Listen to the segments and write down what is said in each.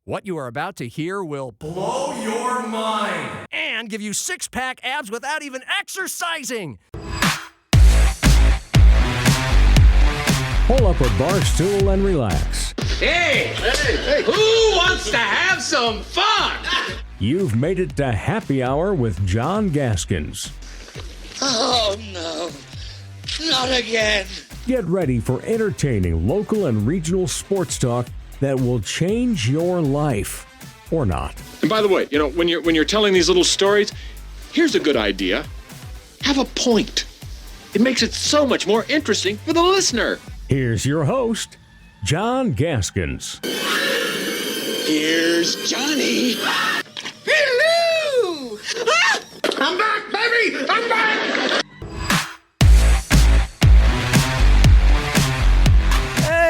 What you are about to hear will blow your mind and give you six-pack abs without even exercising. Pull up a bar stool and relax. Hey, who wants to have some fun? You've made it to Happy Hour with John Gaskins. Oh, no. Not again. Get ready for entertaining local and regional sports talk that will change your life. Or not. And by the way, when you're telling these little stories, here's a good idea. Have a point. It makes it so much more interesting for the listener. Here's your host, John Gaskins. Here's Johnny. Hello! Ah! I'm back, baby! I'm back!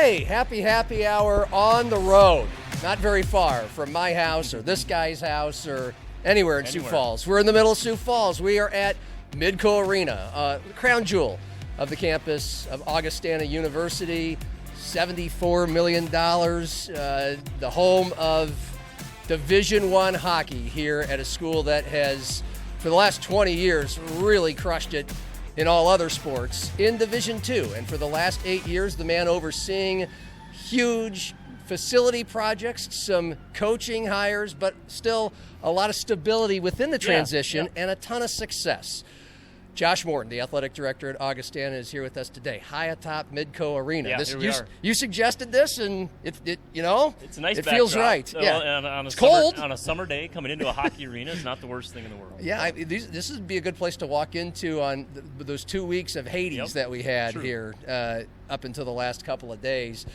Hey, happy hour on the road. Not very far from my house or this guy's house or anywhere in Sioux Falls. We're in the middle of Sioux Falls. We are at Midco Arena, the crown jewel of the campus of Augustana University. $74 million, the home of Division I hockey here at a school that has, for the last 20 years, really crushed it in all other sports in Division II. And for the last 8 years, the man overseeing huge facility projects, some coaching hires, but still a lot of stability within the transition and a ton of success. Josh Morton, the athletic director at Augustana, is here with us today, high atop Midco Arena. Yeah, here we are. You suggested this, and it it's a nice it feels backdrop. right. So, yeah, it's cold. On a summer day, coming into a hockey arena is not the worst thing in the world. Yeah, this would be a good place to walk into on those 2 weeks of Hades that we had here up until the last couple of days.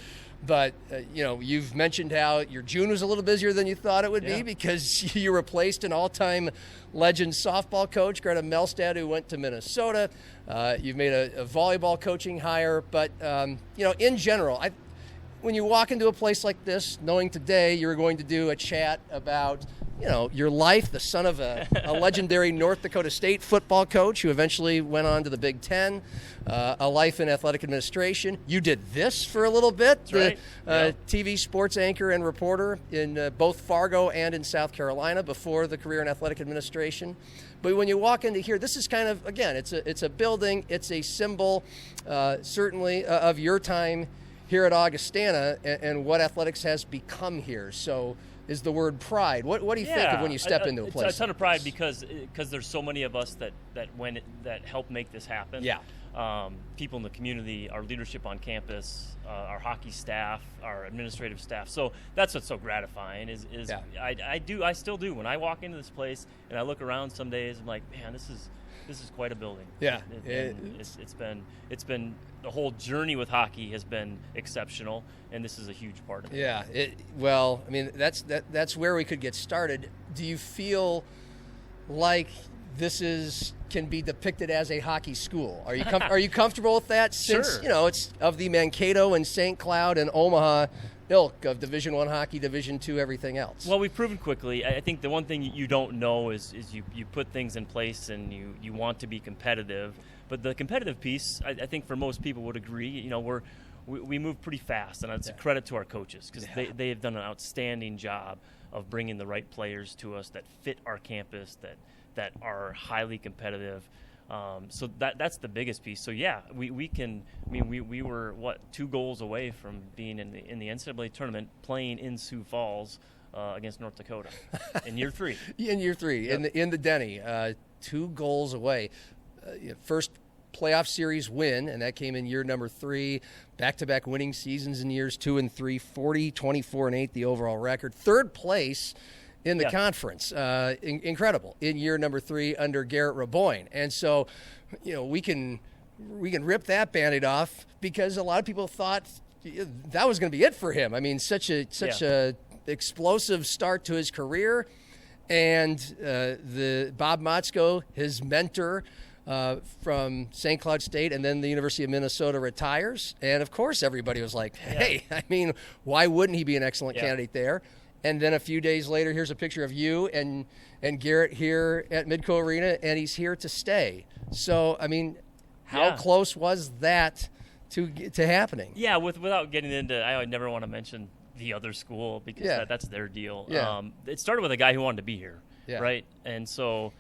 But, you've mentioned how your June was a little busier than you thought it would be because you replaced an all-time legend softball coach, Greta Melstad, who went to Minnesota. You've made a volleyball coaching hire. But, in general, when you walk into a place like this, knowing today you're going to do a chat about your life, the son of a legendary North Dakota State football coach who eventually went on to the Big Ten, a life in athletic administration. You did this for a little bit, TV sports anchor and reporter in both Fargo and in South Carolina before the career in athletic administration. But when you walk into here, this is kind of, again, it's a building, it's a symbol, certainly, of your time here at Augustana and what athletics has become here. So is the word pride. What do you think of when you step into a place? It's a ton of pride because there's so many of us that help make this happen. Yeah. People in the community, our leadership on campus, our hockey staff, our administrative staff. So that's what's so gratifying I still do. When I walk into this place and I look around some days, I'm like, man, this is quite a building. Yeah. It's been the whole journey with hockey has been exceptional, and this is a huge part of it. Yeah. That's where we could get started. Do you feel like this can be depicted as a hockey school? Are you comfortable with that? Since it's of the Mankato and St. Cloud and Omaha ilk of Division I hockey, Division II, everything else. Well, we've proven quickly. I think the one thing you don't know is you put things in place and you want to be competitive. But the competitive piece, I think for most people would agree, we move pretty fast, and it's a credit to our coaches because they have done an outstanding job of bringing the right players to us that fit our campus, that are highly competitive. So that's the biggest piece. So we can. I mean, we were 2 goals away from being in the NCAA tournament, playing in Sioux Falls against North Dakota in year 3. In year 3, in the Denny, 2 goals away. First playoff series win, and that came in year number 3. Back-to-back winning seasons in years 2 and 3. 40, 24, and 8, the overall record. Third place in the conference. Incredible. In year number 3 under Garrett Raboyne. And so, we can rip that Band-Aid off because a lot of people thought that was going to be it for him. I mean, such a explosive start to his career. And the Bob Motzko, his mentor from St. Cloud State and then the University of Minnesota, retires. And, of course, everybody was like, hey, I mean, why wouldn't he be an excellent candidate there? And then a few days later, here's a picture of you and Garrett here at Midco Arena, and he's here to stay. So, I mean, how close was that to happening? Yeah, without getting into, I would never want to mention the other school because that's their deal. Yeah. It started with a guy who wanted to be here, Yeah. right? And so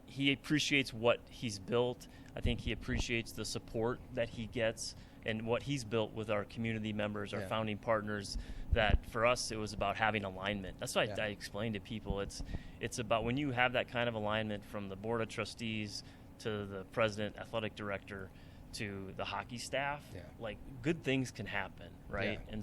he appreciates what he's built. I think he appreciates the support that he gets and what he's built with our community members, our founding partners, that for us it was about having alignment. That's why I explain to people it's about when you have that kind of alignment from the board of trustees to the president, athletic director, to the hockey staff, like good things can happen, right? Yeah.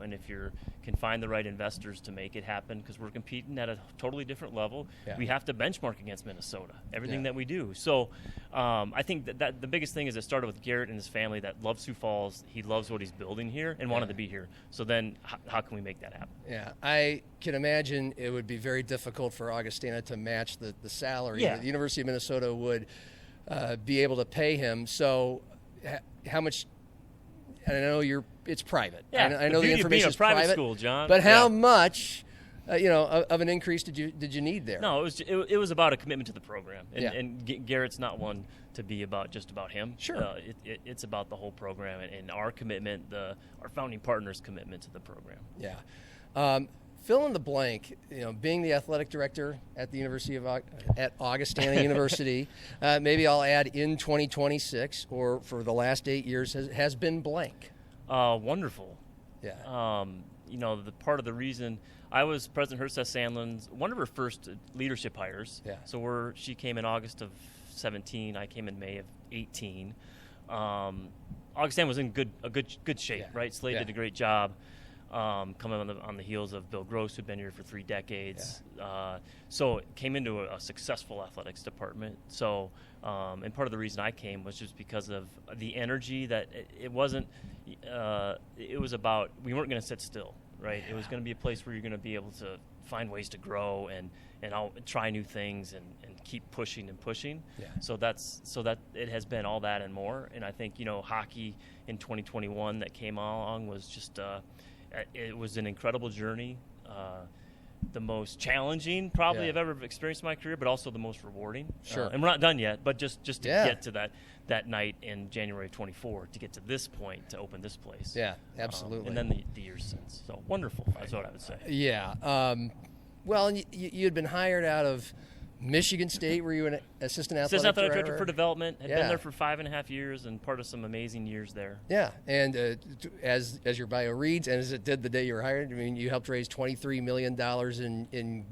And if you can find the right investors to make it happen, because we're competing at a totally different level, we have to benchmark against Minnesota, everything that we do. So I think that the biggest thing is it started with Garrett and his family that loves Sioux Falls. He loves what he's building here and wanted to be here. So then how can we make that happen? Yeah, I can imagine it would be very difficult for Augustana to match the salary that the University of Minnesota would be able to pay him. So how much? And I know it's private. Yeah, I know the information is private school, John. But how much, of an increase did you need there? No, it was about a commitment to the program, and Garrett's not one to be just about him. Sure, it's about the whole program and our commitment, our founding partners' commitment to the program. Yeah. Fill in the blank. Being the athletic director at the University at Augustana University, maybe I'll add in 2026 or for the last 8 years has been blank. Wonderful. Yeah. The part of the reason I was President Herseth Sandlin's one of her first leadership hires. Yeah. So she came in August of 17. I came in May of 18. Augustana was in good shape, right? Slade did a great job. Coming on the heels of Bill Gross, who'd been here for 3 decades. So it came into a successful athletics department. So, and part of the reason I came was just because of the energy that it wasn't, it was about, we weren't going to sit still, right? It was going to be a place where you're going to be able to find ways to grow and I'll try new things and keep pushing and pushing. Yeah. So that it has been all that and more. And I think, hockey in 2021 that came along was just, it was an incredible journey, the most challenging probably I've ever experienced in my career, but also the most rewarding. Sure. And we're not done yet, but just to get to that night in January of 24, to get to this point, to open this place. Yeah, absolutely. And then the years since. So wonderful, that's what I would say. Yeah. Well, you had been hired out of Michigan State. Were you an assistant athletic director for development? Had been there for 5.5 years and part of some amazing years there. Yeah, and as your bio reads, and as it did the day you were hired, I mean, you helped raise $23 million in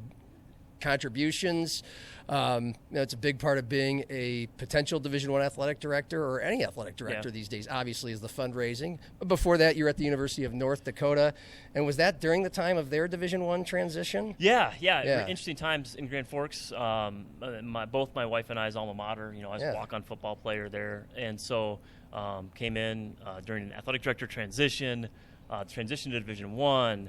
contributions. It's a big part of being a potential Division I athletic director or any athletic director these days, obviously, is the fundraising. But before that, you were at the University of North Dakota. And was that during the time of their Division I transition? Yeah. Interesting times in Grand Forks. Both my wife and I's alma mater. I was a walk-on football player there. And so came in during an athletic director transition to Division I.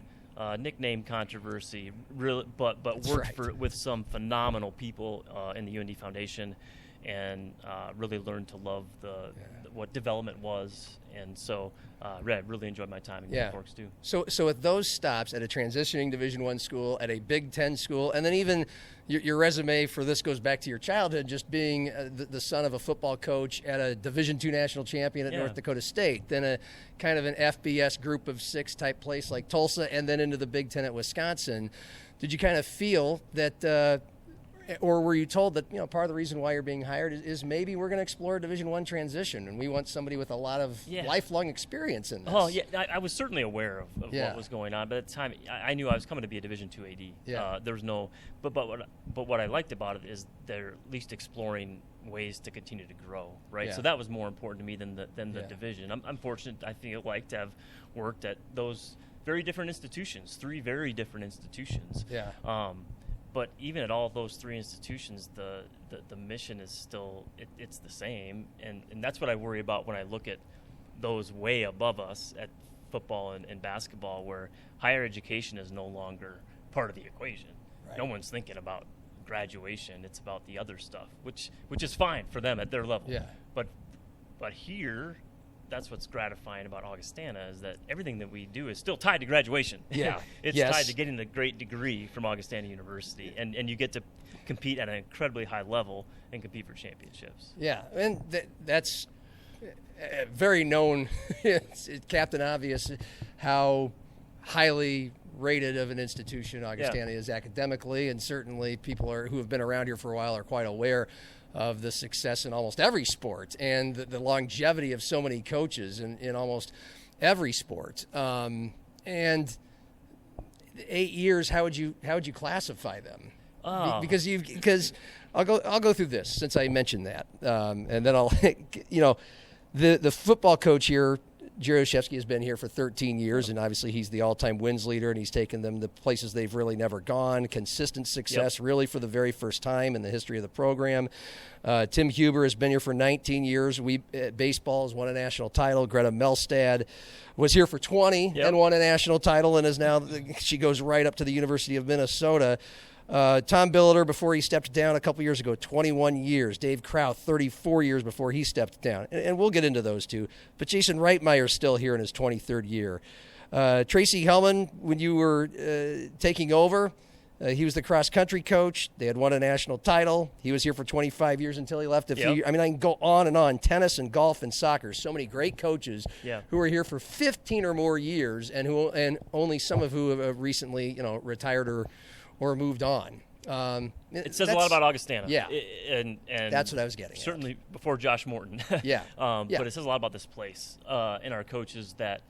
Nickname controversy, really, but worked with some phenomenal people in the UND Foundation, and really learned to love what development was, and so really enjoyed my time in Grand Forks too. So with those stops at a transitioning Division I school, at a Big Ten school, and then even your resume for this goes back to your childhood, just being the son of a football coach at a Division II national champion at North Dakota State, then a kind of an FBS group of 6 type place like Tulsa, and then into the Big Ten at Wisconsin. Did you kind of feel that, or were you told that part of the reason why you're being hired is maybe we're going to explore a Division I transition, and we want somebody with a lot of lifelong experience in this? Oh yeah, I was certainly aware of what was going on, but at the time I knew I was coming to be a Division II AD. Yeah. There was no, but what I liked about it is they're at least exploring ways to continue to grow, right? Yeah. So that was more important to me than the division. I'm fortunate, I feel like, to have worked at those very different institutions, 3 very different institutions. Yeah. But even at all those 3 institutions, the mission is still it's the same, and that's what I worry about when I look at those way above us at football and basketball, where higher education is no longer part of the equation. Right. No one's thinking about graduation; it's about the other stuff, which is fine for them at their level. Yeah. But here, that's what's gratifying about Augustana, is that everything that we do is still tied to graduation. Yeah. It's tied to getting a great degree from Augustana University, and you get to compete at an incredibly high level and compete for championships. Yeah, and that's very known. It's Captain Obvious how highly rated of an institution Augustana is academically, and certainly people who have been around here for a while are quite aware of the success in almost every sport and the longevity of so many coaches in almost every sport. And 8 years, how would you classify them? Because I'll go through this since I mentioned that, and then I'll the football coach here, Jerry Olszewski, has been here for 13 years, and obviously he's the all-time wins leader, and he's taken them to places they've really never gone. Consistent success, really for the very first time in the history of the program. Tim Huber has been here for 19 years. Baseball has won a national title. Greta Melstad was here for 20 and won a national title, and she goes right up to the University of Minnesota. Tom Billiter, before he stepped down a couple years ago, 21 years. Dave Crow, 34 years before he stepped down. And we'll get into those two. But Jason Reitmeyer's still here in his 23rd year. Tracy Hellman, when you were taking over, he was the cross-country coach. They had won a national title. He was here for 25 years until he left a few years. I mean, I can go on and on. Tennis and golf and soccer. So many great coaches who are here for 15 or more years, and only some of who have recently, retired or moved on. It says a lot about Augustana. Yeah. And that's what I was getting at. Certainly before Josh Morton. But it says a lot about this place and our coaches that,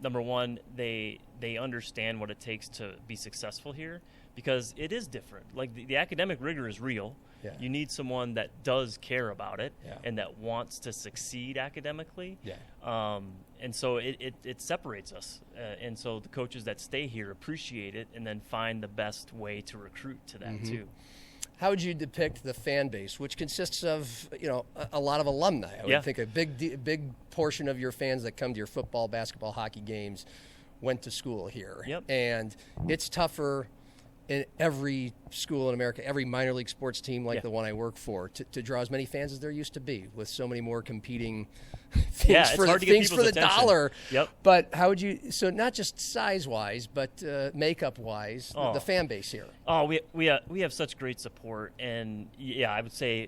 number one, they understand what it takes to be successful here, because it is different. Like the academic rigor is real. Yeah. You need someone that does care about it and that wants to succeed academically. Yeah. And so it separates us. And so the coaches that stay here appreciate it and then find the best way to recruit to that too. How would you depict the fan base, which consists of a lot of alumni? I would think a big portion of your fans that come to your football, basketball, hockey games went to school here. Yep. And it's tougher in every school in America, every minor league sports team like the one I work for, to draw as many fans as there used to be, with so many more competing things for the dollar. Yep. But how would you? So not just size wise, but makeup wise, the fan base here. Oh, we have such great support, and I would say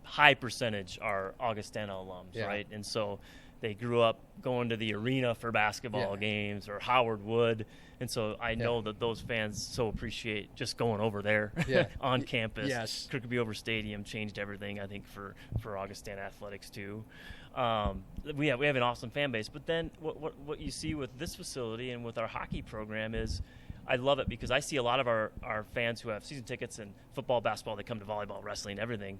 high percentage are Augustana alums, right? And so they grew up going to the arena for basketball games or Howard Wood. And so I know that those fans so appreciate just going over there on campus. Yes. Kirkby Over Stadium changed everything, I think, for Augustana athletics too. We have an awesome fan base. But then what you see with this facility and with our hockey program is, I love it because I see a lot of our fans who have season tickets and football, basketball, they come to volleyball, wrestling, everything.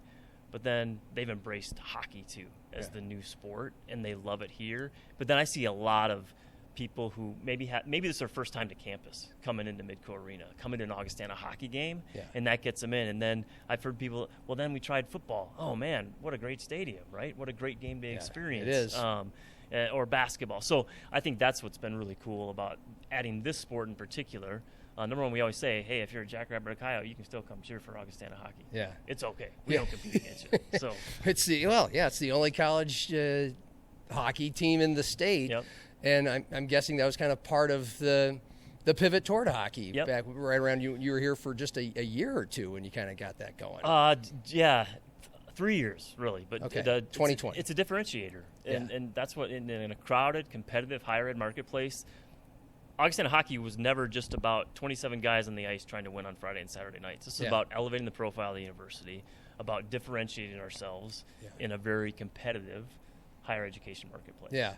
But then they've embraced hockey too as the new sport, and they love it here. But then I see a lot of people who maybe this is their first time to campus, coming into Midco Arena, coming to an Augustana hockey game, and that gets them in. And then I've heard people, well, then we tried football. Oh man, what a great stadium, right? What a great game day experience. It is. Or basketball. So I think that's what's been really cool about adding this sport in particular. Number one, we always say, hey, if you're a Jackrabbit or Coyote, you can still come cheer for Augustana hockey. Yeah. It's okay. We don't compete against you. So it's the only college hockey team in the state. Yep. And I'm guessing that was kind of part of the pivot toward hockey back right around you were here for just a year or two when you kind of got that going. 3 years really, but 2020. It's a differentiator, and that's what in a crowded, competitive higher ed marketplace. Augustana hockey was never just about 27 guys on the ice trying to win on Friday and Saturday nights. This is about elevating the profile of the university, about differentiating ourselves in a very competitive higher education marketplace. Yeah.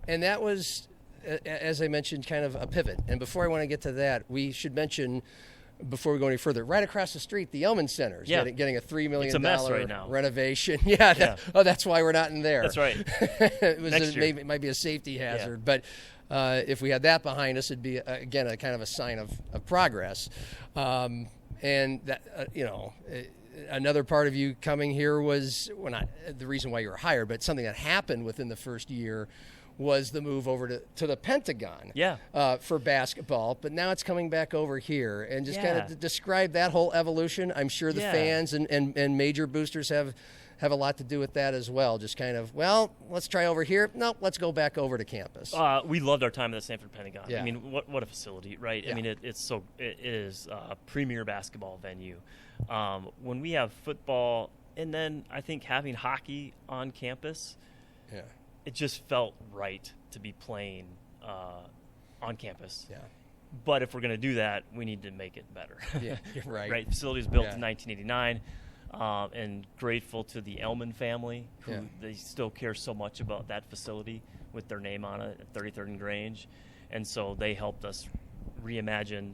And that was, as I mentioned, kind of a pivot. And before I want to get to that, we should mention, before we go any further, right across the street, the Yeoman Center is getting a $3 million it's a mess right now. Renovation. That's why we're not in there. That's right. It might be a safety hazard. But if we had that behind us, it'd be, again, a kind of a sign of progress. And that, another part of you coming here was, well, not the reason why you were hired, but something that happened within the first year was the move over to the Pentagon for basketball. But now it's coming back over here. And just kind of describe that whole evolution. I'm sure the fans and major boosters have a lot to do with that as well. Just kind of, well, let's try over here. No, let's go back over to campus. We loved our time at the Sanford Pentagon. Yeah. I mean, what a facility, right? Yeah. I mean, it is a premier basketball venue. When we have football, and then I think having hockey on campus, it just felt right to be playing on campus. Yeah. But if we're going to do that, we need to make it better. Yeah, you're right. Right. Facility was built in 1989, and grateful to the Ellman family, who they still care so much about that facility with their name on it at 33rd and Grange. And so they helped us reimagine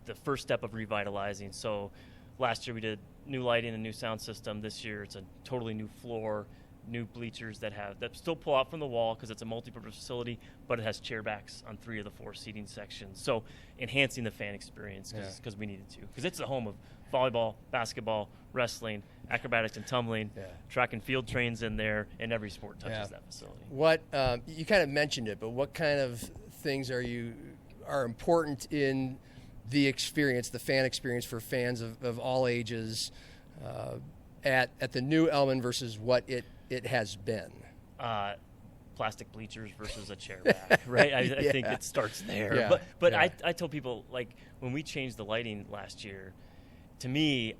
the first step of revitalizing. So last year we did new lighting and new sound system. This year it's a totally new floor, new bleachers that still pull out from the wall because it's a multi-purpose facility, but it has chair backs on 3 of the 4 seating sections. So enhancing the fan experience because we needed to. Because it's the home of volleyball, basketball, wrestling, acrobatics and tumbling, track and field trains in there, and every sport touches that facility. What you kind of mentioned it, but what kind of things are important in the experience, the fan experience for fans of all ages at the new Ellman versus what it has been? Plastic bleachers versus a chair back, right? I think it starts there. Yeah. But I tell people, like, when we changed the lighting last year, to me,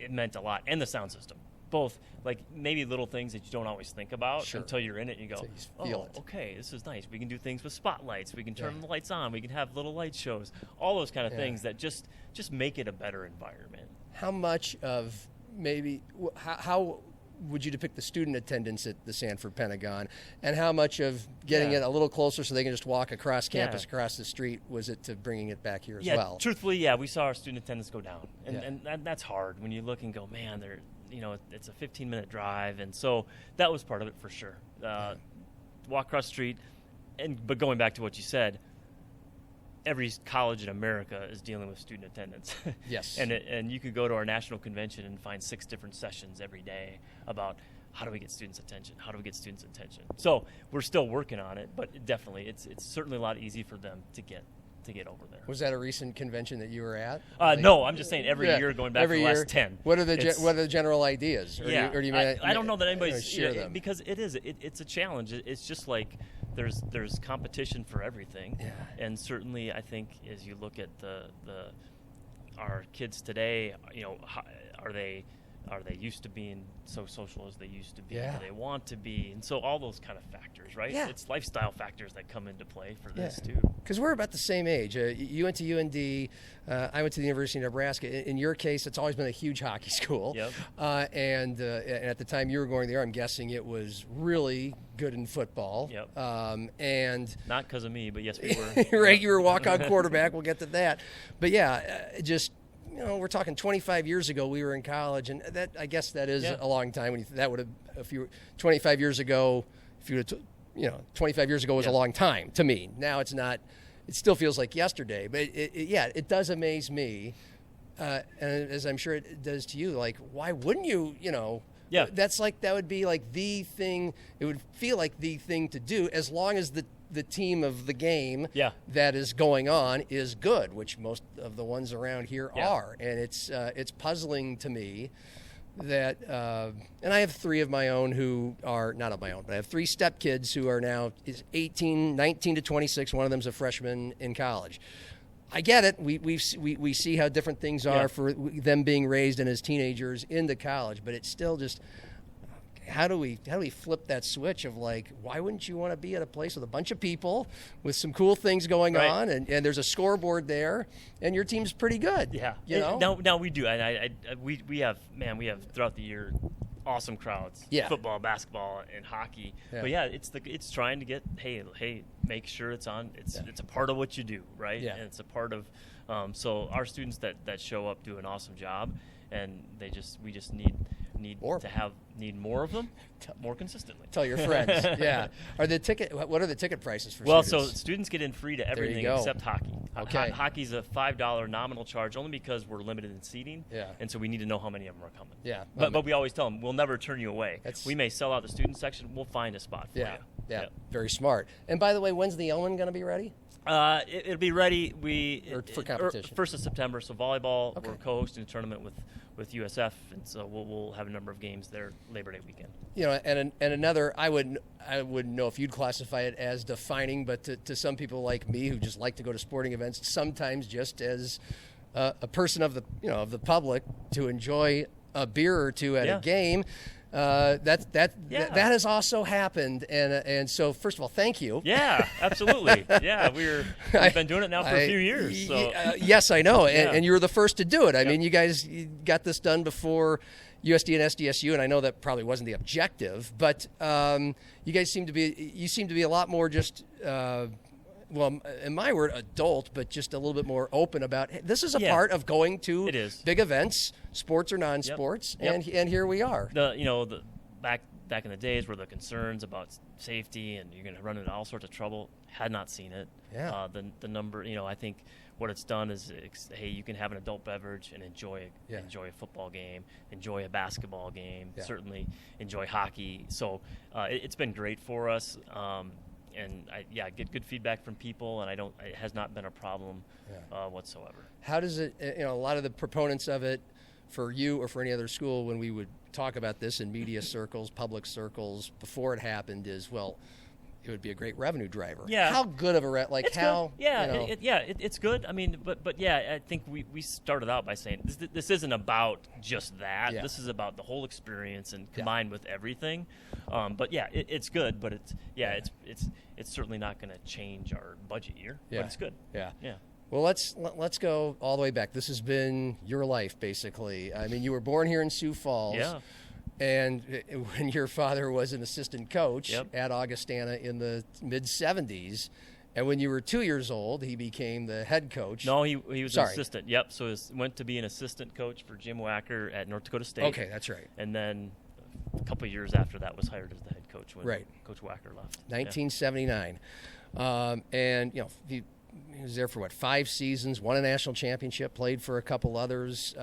it meant a lot. And the sound system. Both, like, maybe little things that you don't always think about until you're in it and you go, okay, this is nice. We can do things with spotlights. We can turn the lights on. We can have little light shows. All those kind of things that just make it a better environment. How much of how would you depict the student attendance at the Sanford Pentagon, and how much of getting it a little closer so they can just walk across campus, across the street, was it to bringing it back here as well? Truthfully, we saw our student attendance go down, and that's hard when you look and go, man, it's a 15-minute drive, and so that was part of it for sure. Walk across the street, but going back to what you said, every college in America is dealing with student attendance. Yes. And you could go to our national convention and find 6 different sessions every day about how do we get students' attention? How do we get students' attention? So we're still working on it, but definitely it's certainly a lot easier for them to get over there. Was that a recent convention that you were at? No, I'm just saying every year going back to the last 10. What are the general ideas? Or do you I don't know that anybody's share them? because it's a challenge. It's just like there's competition for everything, and certainly I think as you look at our kids today, are they used to being so social as they used to be? Do they want to be? And so all those kind of factors, right? Yeah. It's lifestyle factors that come into play for this too. Because we're about the same age. You went to UND. I went to the University of Nebraska. In your case, it's always been a huge hockey school. Yep. And at the time you were going there, I'm guessing it was really good in football. Yep. And not because of me, but yes, we were. Right, you were a walk-on quarterback. We'll get to that. But we're talking 25 years ago we were in college, and I guess that is a long time. 25 years ago, 25 years ago was a long time to me. Now it's not. It still feels like yesterday, but it does amaze me, and as I'm sure it does to you. Like, why wouldn't you? That would be like the thing. It would feel like the thing to do as long as the team of the game that is going on is good, which most of the ones around here are. And it's puzzling to me that, and I have 3 of my own who are, not of my own, but I have 3 stepkids who are now 19 to 26. One of them's a freshman in college. I get it. We see how different things are for them being raised and as teenagers into college, but it's still just, how do we flip that switch of like, why wouldn't you want to be at a place with a bunch of people with some cool things going on, and there's a scoreboard there, and your team's pretty good? Yeah, Now we do. We have throughout the year awesome crowds. Yeah. Football, basketball, and hockey. Yeah. But it's trying to get make sure it's on. It's a part of what you do, right? Yeah. And it's a part of. So our students that show up do an awesome job, and we just need more of them more consistently. Tell your friends. Yeah. What are the ticket prices for students? So students get in free to everything except hockey. Okay. Hockey's a $5 nominal charge only because we're limited in seating. Yeah. And so we need to know how many of them are coming. Yeah. But we always tell them, we'll never turn you away. We may sell out the student section. We'll find a spot for you. Yeah. Very smart. And by the way, when's the Ellman going to be ready? It'll be ready. For competition. 1st of September. So volleyball, we're co-hosting a tournament with USF, and so we'll have a number of games there Labor Day weekend. And another, I wouldn't know if you'd classify it as defining, but to some people like me who just like to go to sporting events, sometimes just as a person of the public to enjoy a beer or two at a game. That has also happened, and so first of all, thank you. Yeah, absolutely. Yeah, we've been doing it now for a few years. So. Yes, I know, Yeah. and you were the first to do it. I mean, you guys got this done before USD and SDSU, and I know that probably wasn't the objective, but you guys seem to be a lot more just. Well, in my word, adult, but just a little bit more open about, hey, this is a part of going to big events, sports or non-sports, and here we are. Back in the days where the concerns about safety and you're going to run into all sorts of trouble, had not seen it. Yeah. The number, I think what it's done is, hey, you can have an adult beverage and enjoy a football game, enjoy a basketball game, certainly enjoy hockey. So it's been great for us. And I get good feedback from people, and it has not been a problem whatsoever. How does it, a lot of the proponents of it for you or for any other school, when we would talk about this in media circles, public circles, before it happened, is, well, it would be a great revenue driver. Yeah. How good of a, it's how? Good. Yeah, it's good. I mean, but yeah, I think we started out by saying this isn't about just that. Yeah. This is about the whole experience and combined with everything. But yeah, it's good. But it's certainly not going to change our budget year. Yeah. But it's good. Yeah. Yeah. Well, let's go all the way back. This has been your life, basically. I mean, you were born here in Sioux Falls. Yeah. And when your father was an assistant coach at Augustana in the mid-'70s, and when you were 2 years old, he became the head coach. No, he was an assistant. Yep. So went to be an assistant coach for Jim Wacker at North Dakota State. Okay, that's right. And then a couple of years after that was hired as the head coach when Coach Wacker left. 1979. And, he was there for 5 seasons, won a national championship, played for a couple others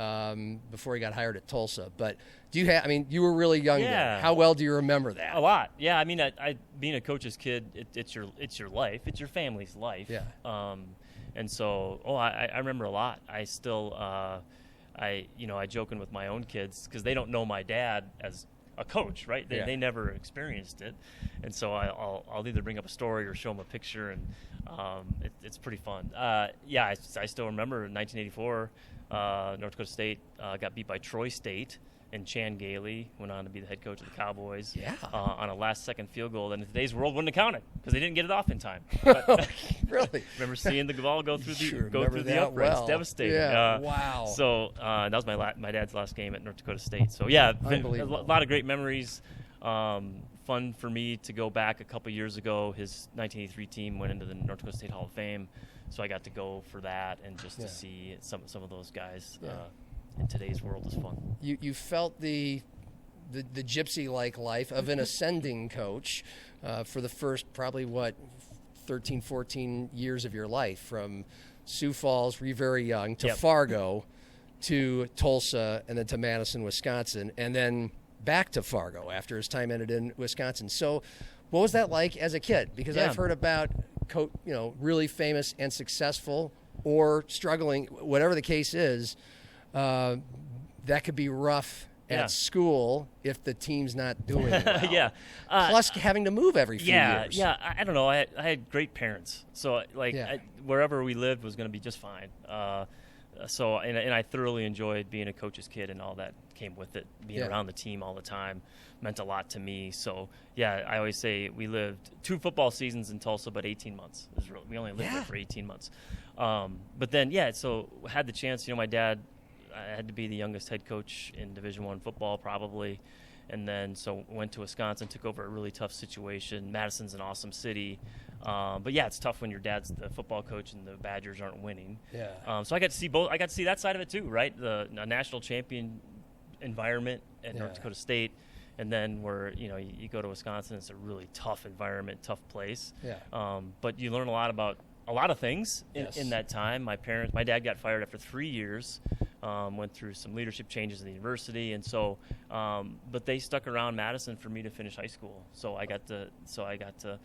before he got hired at Tulsa. But you were really young then. How well do you remember that? A lot. Yeah, I mean, I being a coach's kid, it's your life. It's your family's life. Yeah. And so, I remember a lot. I still, I joking with my own kids because they don't know my dad as a coach, right? They never experienced it, and so I'll either bring up a story or show them a picture, and it's pretty fun. I still remember in 1984, North Dakota State got beat by Troy State, and Chan Gailey went on to be the head coach of the Cowboys on a last-second field goal that in today's world wouldn't have counted because they didn't get it off in time. But, really? Remember seeing the ball go through the uprights? Well. Devastating. Yeah. Wow. So that was my dad's last game at North Dakota State. So yeah, a lot of great memories. Fun for me to go back a couple years ago. His 1983 team went into the North Dakota State Hall of Fame, so I got to go for that and just to see some of those guys. In today's world is fun. You felt the gypsy-like life of an ascending coach for the first probably 13, 14 years of your life, from Sioux Falls, were you very young, to Fargo, to Tulsa, and then to Madison, Wisconsin, and then back to Fargo after his time ended in Wisconsin. So what was that like as a kid? Because I've heard about really famous and successful or struggling, whatever the case is, that could be rough at school if the team's not doing well. Plus having to move every few years. Yeah, I don't know. I had great parents. So, wherever we lived was going to be just fine. And I thoroughly enjoyed being a coach's kid, and all that came with it. Being around the team all the time meant a lot to me. So, I always say we lived 2 football seasons in Tulsa, but 18 months. We only lived there for 18 months. But then, so had the chance. My dad, I had to be the youngest head coach in Division I football probably, and then so went to Wisconsin, took over a really tough situation. Madison's an awesome city, but it's tough when your dad's the football coach and the Badgers aren't winning. So I got to see both. I got to see that side of it too, right? A national champion environment at North Dakota State, and then where you go to Wisconsin, it's a really tough environment, tough place. But you learn a lot about a lot of things in that time. My dad got fired after 3 years. Went through some leadership changes in the university, and so, but they stuck around Madison for me to finish high school. So I got to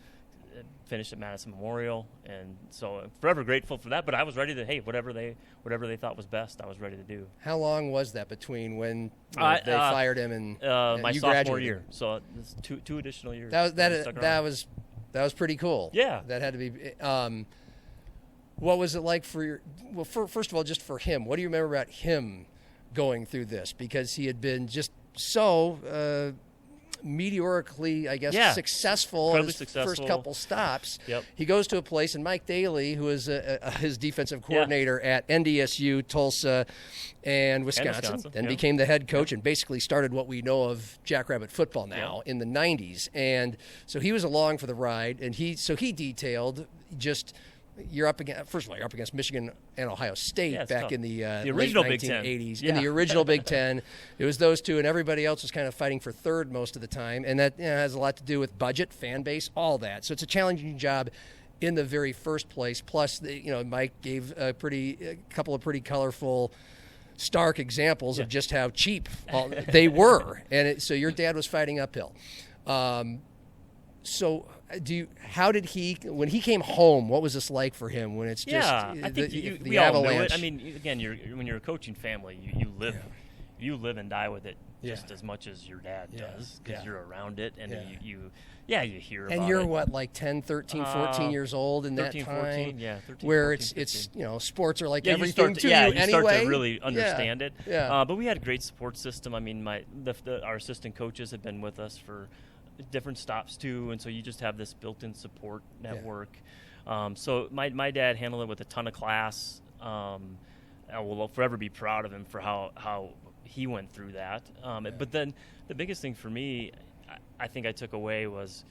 finish at Madison Memorial, and so I'm forever grateful for that. But I was ready to, whatever they thought was best, I was ready to do. How long was that between when they fired him and my you sophomore graduated? Year? So it's two additional years. That was pretty cool. Yeah, that had to be. What was it like for first of all, just for him, what do you remember about him going through this? Because he had been just so meteorically, I guess, successful in his first couple stops. Yep. He goes to a place, and Mike Daly, who is his defensive coordinator at NDSU, Tulsa, and Wisconsin, then became the head coach and basically started what we know of Jackrabbit football now in the 90s. And so he was along for the ride, and he detailed just – you're up against Michigan and Ohio State back tough. in the original late Big Ten. 1980s. In the original Big Ten, it was those two, and everybody else was kind of fighting for third most of the time. And that has a lot to do with budget, fan base, all that. So it's a challenging job in the very first place. Plus, Mike gave a couple of pretty colorful, stark examples of just how cheap they were. And so your dad was fighting uphill. So how did he, when he came home, what was this like for him when it's just I think the we all avalanche? knew it. I mean, again, when you're a coaching family, you live and die with it just as much as your dad does, because you're around it, and you hear about it. And you're like 10, 13, 14 years old in 13, that time, 14, 13, where 14, it's sports are like you everything to you anyway. anyway. Start to really understand it. Yeah. But we had a great support system. I mean, our assistant coaches had been with us for different stops too, and so you just have this built-in support network. So my dad handled it with a ton of class. I will forever be proud of him for how he went through that. But then the biggest thing for me, I think I took away was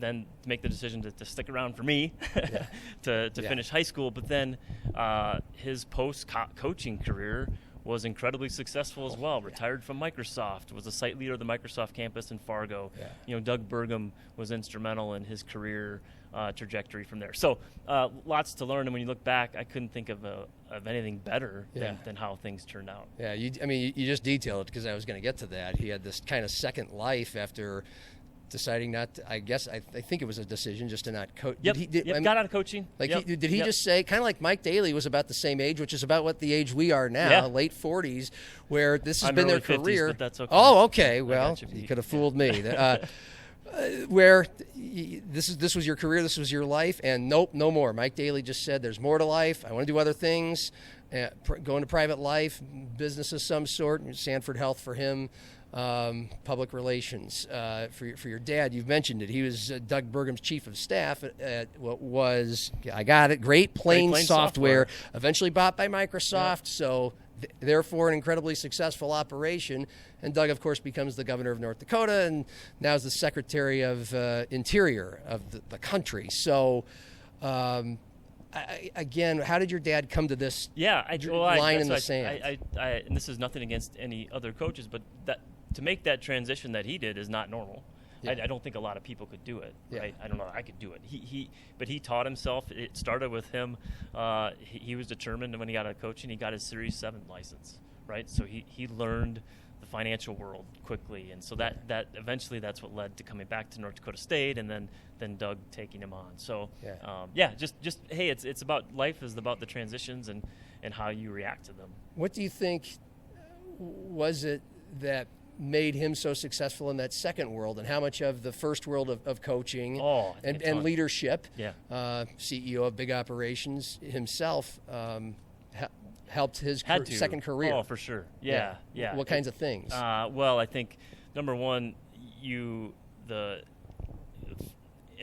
then to make the decision to stick around for me to finish high school. But then his post-coaching career was incredibly successful as well. Retired from Microsoft, was a site leader of the Microsoft campus in Fargo. Doug Burgum was instrumental in his career trajectory from there. So lots to learn, and when you look back, I couldn't think of anything better than how things turned out. Yeah, you just detailed it, because I was going to get to that. He had this kind of second life after deciding not to, I think it was a decision just to not coach. Got out of coaching. Did he just say, kind of like Mike Daly was about the same age, which is about what the age we are now, late 40s, where this has been their career. 50s, but that's okay. Oh, okay. Well, you could have fooled me. Where this was your career, this was your life, and nope, no more. Mike Daly just said, there's more to life. I want to do other things, go into private life, business of some sort. Sanford Health for him. Public relations for your dad. You've mentioned it. He was Doug Burgum's chief of staff at what was, I got it, Great Plains Software, eventually bought by Microsoft. So therefore an incredibly successful operation. And Doug, of course, becomes the governor of North Dakota, and now is the Secretary of Interior of the country. So again, how did your dad come to this line in the sand? And this is nothing against any other coaches, but to make that transition that he did is not normal. I don't think a lot of people could do it. Right? I don't know. I could do it. But he taught himself. It started with him. He was determined, when he got out of coaching, he got his Series 7 license. Right. So he learned the financial world quickly, and so that eventually that's what led to coming back to North Dakota State, and then Doug taking him on. So just hey, it's about life is about the transitions and how you react to them. What do you think was it that made him so successful in that second world, and how much of the first world of coaching and leadership, CEO of big operations himself, helped his second career? Oh, for sure. Yeah. What kinds of things? Well, I think number one, in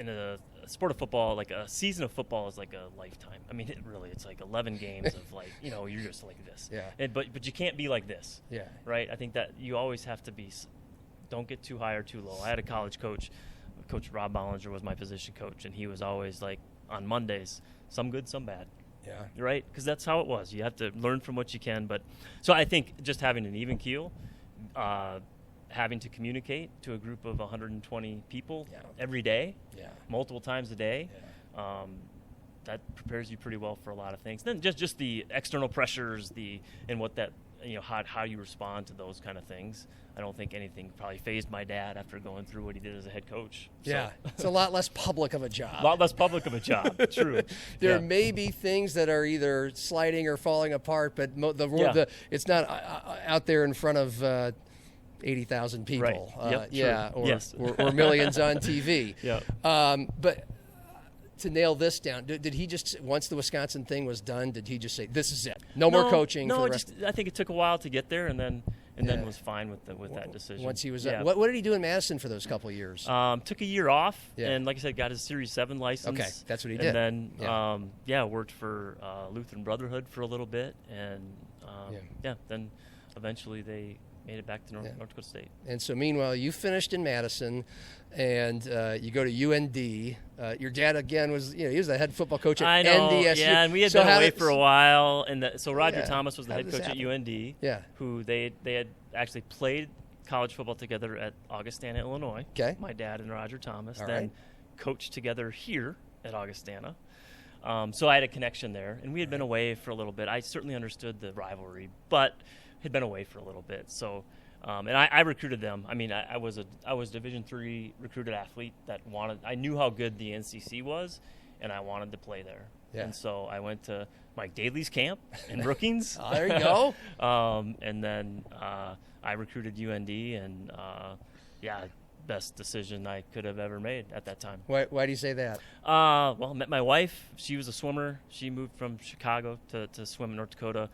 a sport of football, like a season of football is like a lifetime. I mean, it's like 11 games of you're just like this. Yeah. But you can't be like this. Yeah. Right. I think that you always have to be. Don't get too high or too low. I had a college coach. Coach Rob Bollinger was my position coach, and he was always like, on Mondays, some good, some bad. Yeah. Right? Because that's how it was. You have to learn from what you can. But so I think just having an even keel, having to communicate to a group of 120 people every day, multiple times a day, that prepares you pretty well for a lot of things. Then just the external pressures, and what that, how you respond to those kind of things. I don't think anything probably fazed my dad after going through what he did as a head coach. Yeah, so. It's a lot less public of a job. A lot less public of a job, true. There may be things that are either sliding or falling apart, but it's not out there in front of 80,000 people. Right. Or millions on TV. Yeah. But to nail this down, did he just, once the Wisconsin thing was done, did he just say, this is it? No more coaching for the rest? I think it took a while to get there, and then and then was fine with that decision. Once he was, what did he do in Madison for those couple of years? Took a year off, and like I said, got his Series 7 license. Okay, that's what he did. And then, worked for Lutheran Brotherhood for a little bit, and then eventually they made it back to North Dakota State. And so meanwhile, you finished in Madison, and you go to UND. Your dad, again, was he was the head football coach at NDSU. Yeah, and we had been away for a while. And so Roger Thomas was the head coach at UND, who they had actually played college football together at Augustana, Illinois. Okay. My dad and Roger Thomas. All then right. coached together here at Augustana. So I had a connection there, and we had been away for a little bit. I certainly understood the rivalry, but had been away for a little bit. So, and I recruited them. I mean, I was Division III recruited athlete that I knew how good the NCC was, and I wanted to play there. Yeah. And so I went to Mike Daly's camp in Brookings. There you go. And then I recruited UND, and best decision I could have ever made at that time. Why do you say that? Well, I met my wife. She was a swimmer. She moved from Chicago to swim in North Dakota.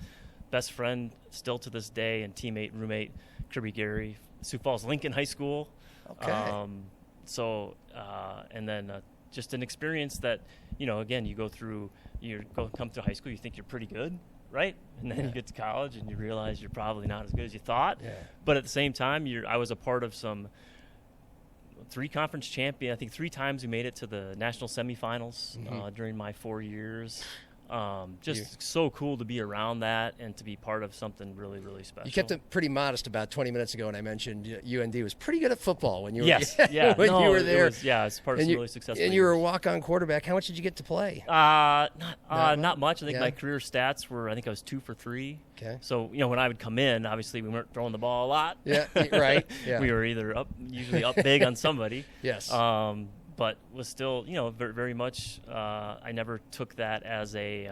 Best friend still to this day, and teammate, roommate, Kirby Gary, Sioux Falls Lincoln High School. Okay. And then just an experience that, again, you go through, come through high school, you think you're pretty good, right? And then you get to college and you realize you're probably not as good as you thought. Yeah. But at the same time, I was a part of some 3 conference champion. I think 3 times we made it to the national semifinals during my 4 years. So cool to be around that and to be part of something really, really special. You kept it pretty modest about 20 minutes ago when I mentioned UND was pretty good at football when you were you were there. It's part of some really successful And you were a walk-on quarterback. How much did you get to play? Not much. I think my career stats were, I was 2 for 3. Okay. So, when I would come in, obviously we weren't throwing the ball a lot. Yeah, right. Yeah. We were usually up big on somebody. Yes. But was still, very, very much, I never took that as I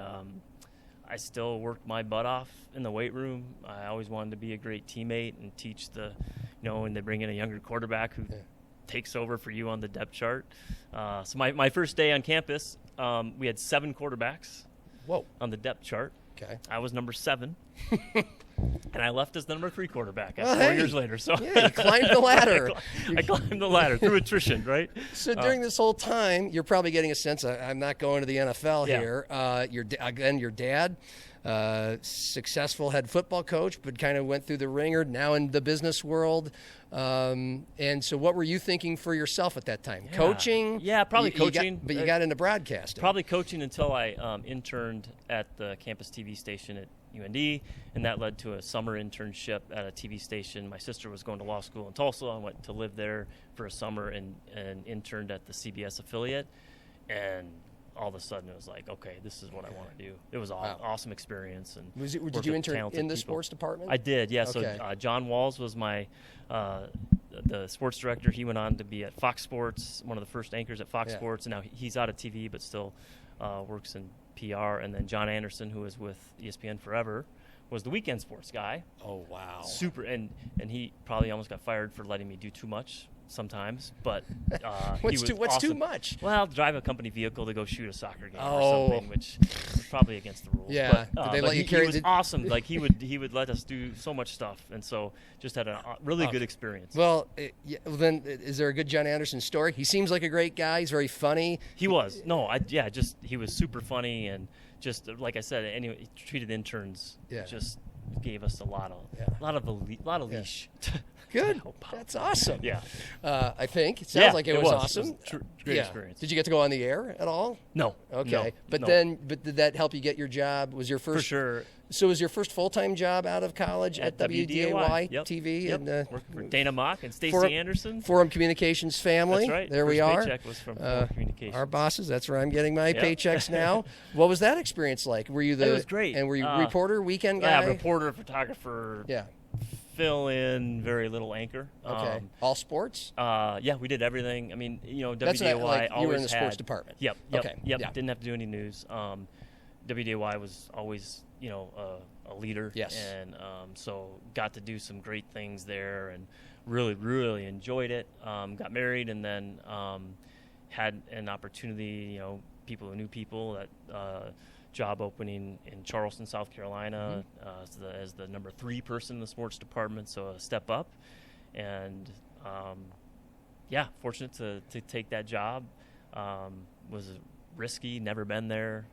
still worked my butt off in the weight room. I always wanted to be a great teammate and teach when they bring in a younger quarterback who takes over for you on the depth chart. So my first day on campus, we had 7 quarterbacks on the depth chart. Okay. I was number 7. And I left as the number 3 quarterback 4 years later. So you climbed the ladder. I climbed the ladder through attrition, right? So during this whole time, you're probably getting a sense of, I'm not going to the NFL here. Your dad, successful head football coach, but kind of went through the ringer, now in the business world. And so what were you thinking for yourself at that time? Coaching? Yeah, probably coaching. But you got into broadcasting. Probably coaching until I interned at the campus TV station at UND, and that led to a summer internship at a TV station. My sister was going to law school in Tulsa. I went to live there for a summer and interned at the CBS affiliate. And all of a sudden it was like, okay, this is what I want to do. It was an awesome experience. And did you intern in the sports department? I did, yeah. Okay. So John Walls was my the sports director. He went on to be at Fox Sports, one of the first anchors at Fox Sports, and now he's out of TV but still works in PR. And then John Anderson, who was with ESPN forever, was the weekend sports guy. Oh, wow. Super. And he probably almost got fired for letting me do too much sometimes, but what's awesome. Too much? Well, drive a company vehicle to go shoot a soccer game or something, which was probably against the rules. Yeah, but, did they let you carry? He was awesome. Like he would let us do so much stuff, and so just had a really good experience. Well, then is there a good John Anderson story? He seems like a great guy. He's very funny. He was. He was super funny, and just like I said, anyway, he treated interns. Just gave us a lot of leash. Good. That's awesome. Yeah. I think. It sounds like it was awesome. It was great experience. Did you get to go on the air at all? No. Okay. No, but did that help you get your job? Was your first? For sure. So was your first full-time job out of college at WDAY TV? Yep. And, worked for Dana Mock and Stacey Anderson. Forum Communications family. That's right. There first we are. Paycheck was from Forum Communications. Our bosses. That's where I'm getting my paychecks now. What was that experience like? Were you It was great. And were you reporter, weekend guy? Yeah, reporter, photographer. Yeah. Fill in, very little anchor. Okay. All sports? Yeah, we did everything. I mean, That's WDAY always you were in the sports department. Yep. Okay. Yep. Yeah. Didn't have to do any news. WDAY was always, a leader. Yes. And so got to do some great things there and really, really enjoyed it. Got married and then had an opportunity, people who knew people that job opening in Charleston, South Carolina, as the number 3 person in the sports department, so a step up. And fortunate to take that job. Was risky, never been there.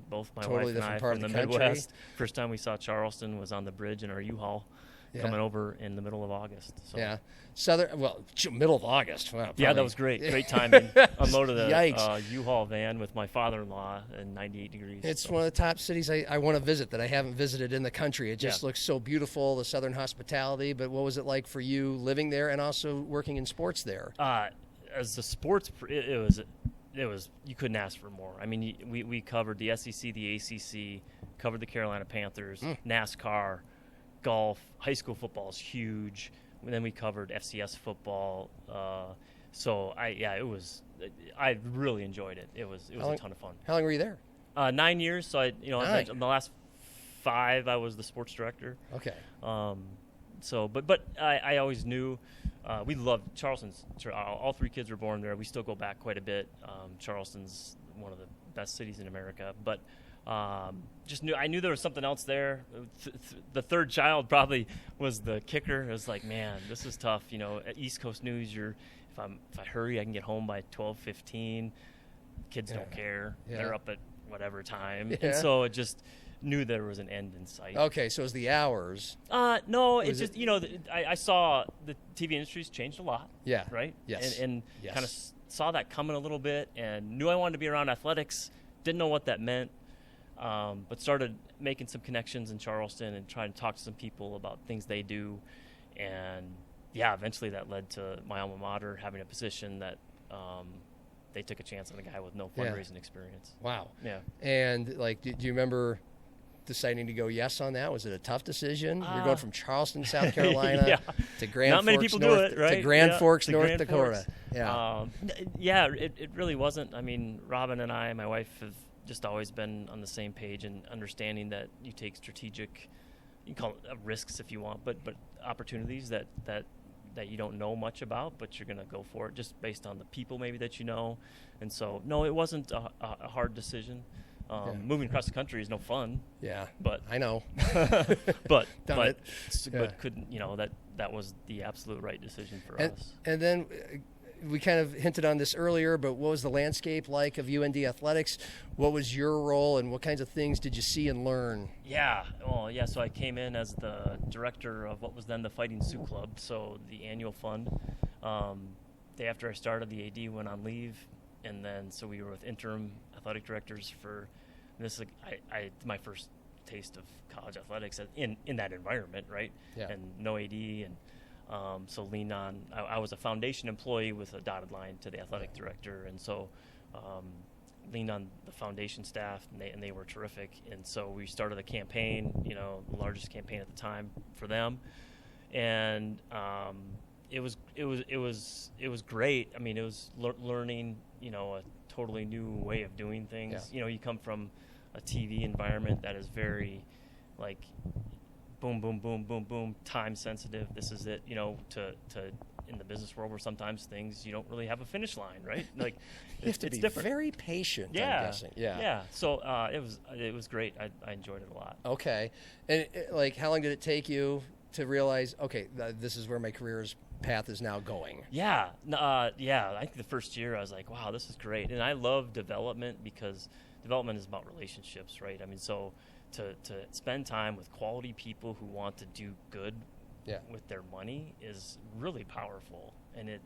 Both my Totally wife and I different from the part of the country. Midwest. First time we saw Charleston was on the bridge in our U-Haul coming over in the middle of August. So. Yeah. Middle of August. Wow, Yeah, that probably. was great. Great timing. Unloaded a Yikes. U-Haul van with my father-in-law in 98 degrees. It's one of the top cities I want to visit that I haven't visited in the country. It just looks so beautiful, the Southern hospitality. But what was it like for you living there and also working in sports there? As the sports, it was you couldn't ask for more. I mean, we covered the SEC, the ACC, covered the Carolina Panthers, NASCAR, golf, high school football is huge. And then we covered FCS football. I really enjoyed it. It was a ton of fun. How long were you there? 9 years. So in the last 5, I was the sports director. Okay. But I always knew we loved Charleston's. All 3 kids were born there. We still go back quite a bit. Charleston's one of the best cities in America. But I knew there was something else there. The third child probably was the kicker. It was like, man, this is tough. At East Coast News, if I hurry, I can get home by 12:15. Kids don't care. Yeah. They're up at whatever time. Yeah. And so it just knew there was an end in sight. Okay, so it was the hours. No, it's just, I saw the TV industry's changed a lot. Yeah. Right? Yes. And Yes. kind of saw that coming a little bit and knew I wanted to be around athletics. Didn't know what that meant. But started making some connections in Charleston and trying to talk to some people about things they do. And, eventually that led to my alma mater having a position that they took a chance on a guy with no fundraising experience. Wow. Yeah. And, do you remember deciding to go yes on that? Was it a tough decision? You're going from Charleston, South Carolina to Grand Not many Forks, people North, do it, right? to Grand Forks, to North Grand Dakota. Forks. Yeah. It really wasn't. I mean, Robin and I, my wife, have just always been on the same page and understanding that you take strategic, you can call it risks if you want, but opportunities that you don't know much about, but you're going to go for it just based on the people maybe that you know. And so, no, it wasn't a hard decision. Moving across the country is no fun. Yeah, but I know. but Done it. couldn't that was the absolute right decision for us. And then we kind of hinted on this earlier, but what was the landscape like of UND athletics? What was your role, and what kinds of things did you see and learn? So I came in as the director of what was then the Fighting Sioux Club, so the annual fund. Day after I started, the AD went on leave, and then so we were with interim athletic directors for this. My first taste of college athletics in that environment, right? Yeah. And no AD, and so leaned on. I was a foundation employee with a dotted line to the athletic director, and so leaned on the foundation staff, and they were terrific. And so we started a campaign, the largest campaign at the time for them, and it was great. I mean, it was learning, a totally new way of doing things. Yeah. You come from a TV environment that is very like boom, boom, boom, boom, boom, time sensitive. This is it, to in the business world where sometimes things you don't really have a finish line, right? Like You have to be different. very patient, Yeah. I'm guessing. Yeah. Yeah. So it was great. I enjoyed it a lot. Okay. And how long did it take you to realize, okay, this is where my career's path is now going? Yeah. I think the first year I was like, wow, this is great. And I love development because development is about relationships, right? I mean, so to spend time with quality people who want to do good with their money is really powerful. And it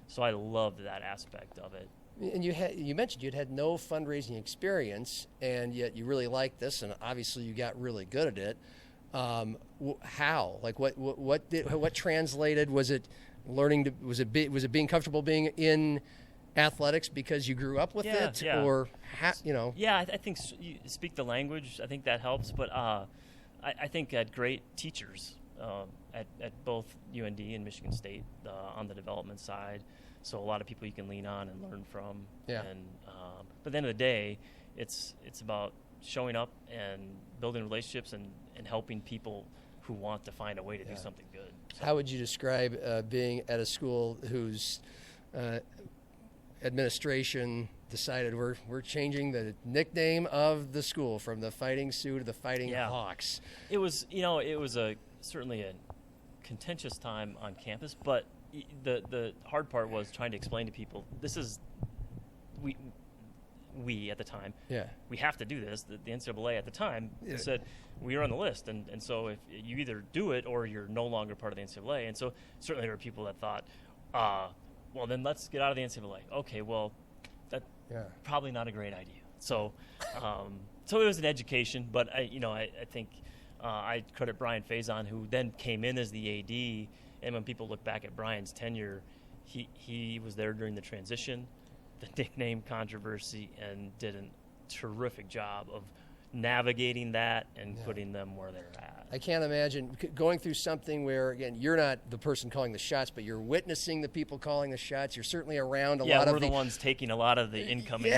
so I loved that aspect of it. And you mentioned you'd had no fundraising experience, and yet you really liked this, and obviously you got really good at it. How? Like what translated? Was it learning was it being comfortable being in athletics because you grew up with it, or Yeah, I think you speak the language. I think that helps, but I think I had great teachers at both UND and Michigan State on the development side. So a lot of people you can lean on and learn from. Yeah. And but at the end of the day, it's about showing up and building relationships and helping people who want to find a way to do something good. So. How would you describe being at a school whose administration decided we're changing the nickname of the school from the Fighting Sioux to the Fighting Hawks. It was certainly a contentious time on campus, but the hard part was trying to explain to people this is we at the time we have to do this. The NCAA at the time said we are on the list, and so if you either do it or you're no longer part of the NCAA. And so certainly there were people that thought, well, then let's get out of the NCAA. Okay, well, that's probably not a great idea. So so it was an education, but I think I credit Brian Faison, who then came in as the AD, and when people look back at Brian's tenure, he was there during the transition, the nickname controversy, and did a terrific job of navigating that and putting them where they're at. I can't imagine going through something where, again, you're not the person calling the shots, but you're witnessing the people calling the shots. You're certainly around a lot of the ones taking a lot of the incoming.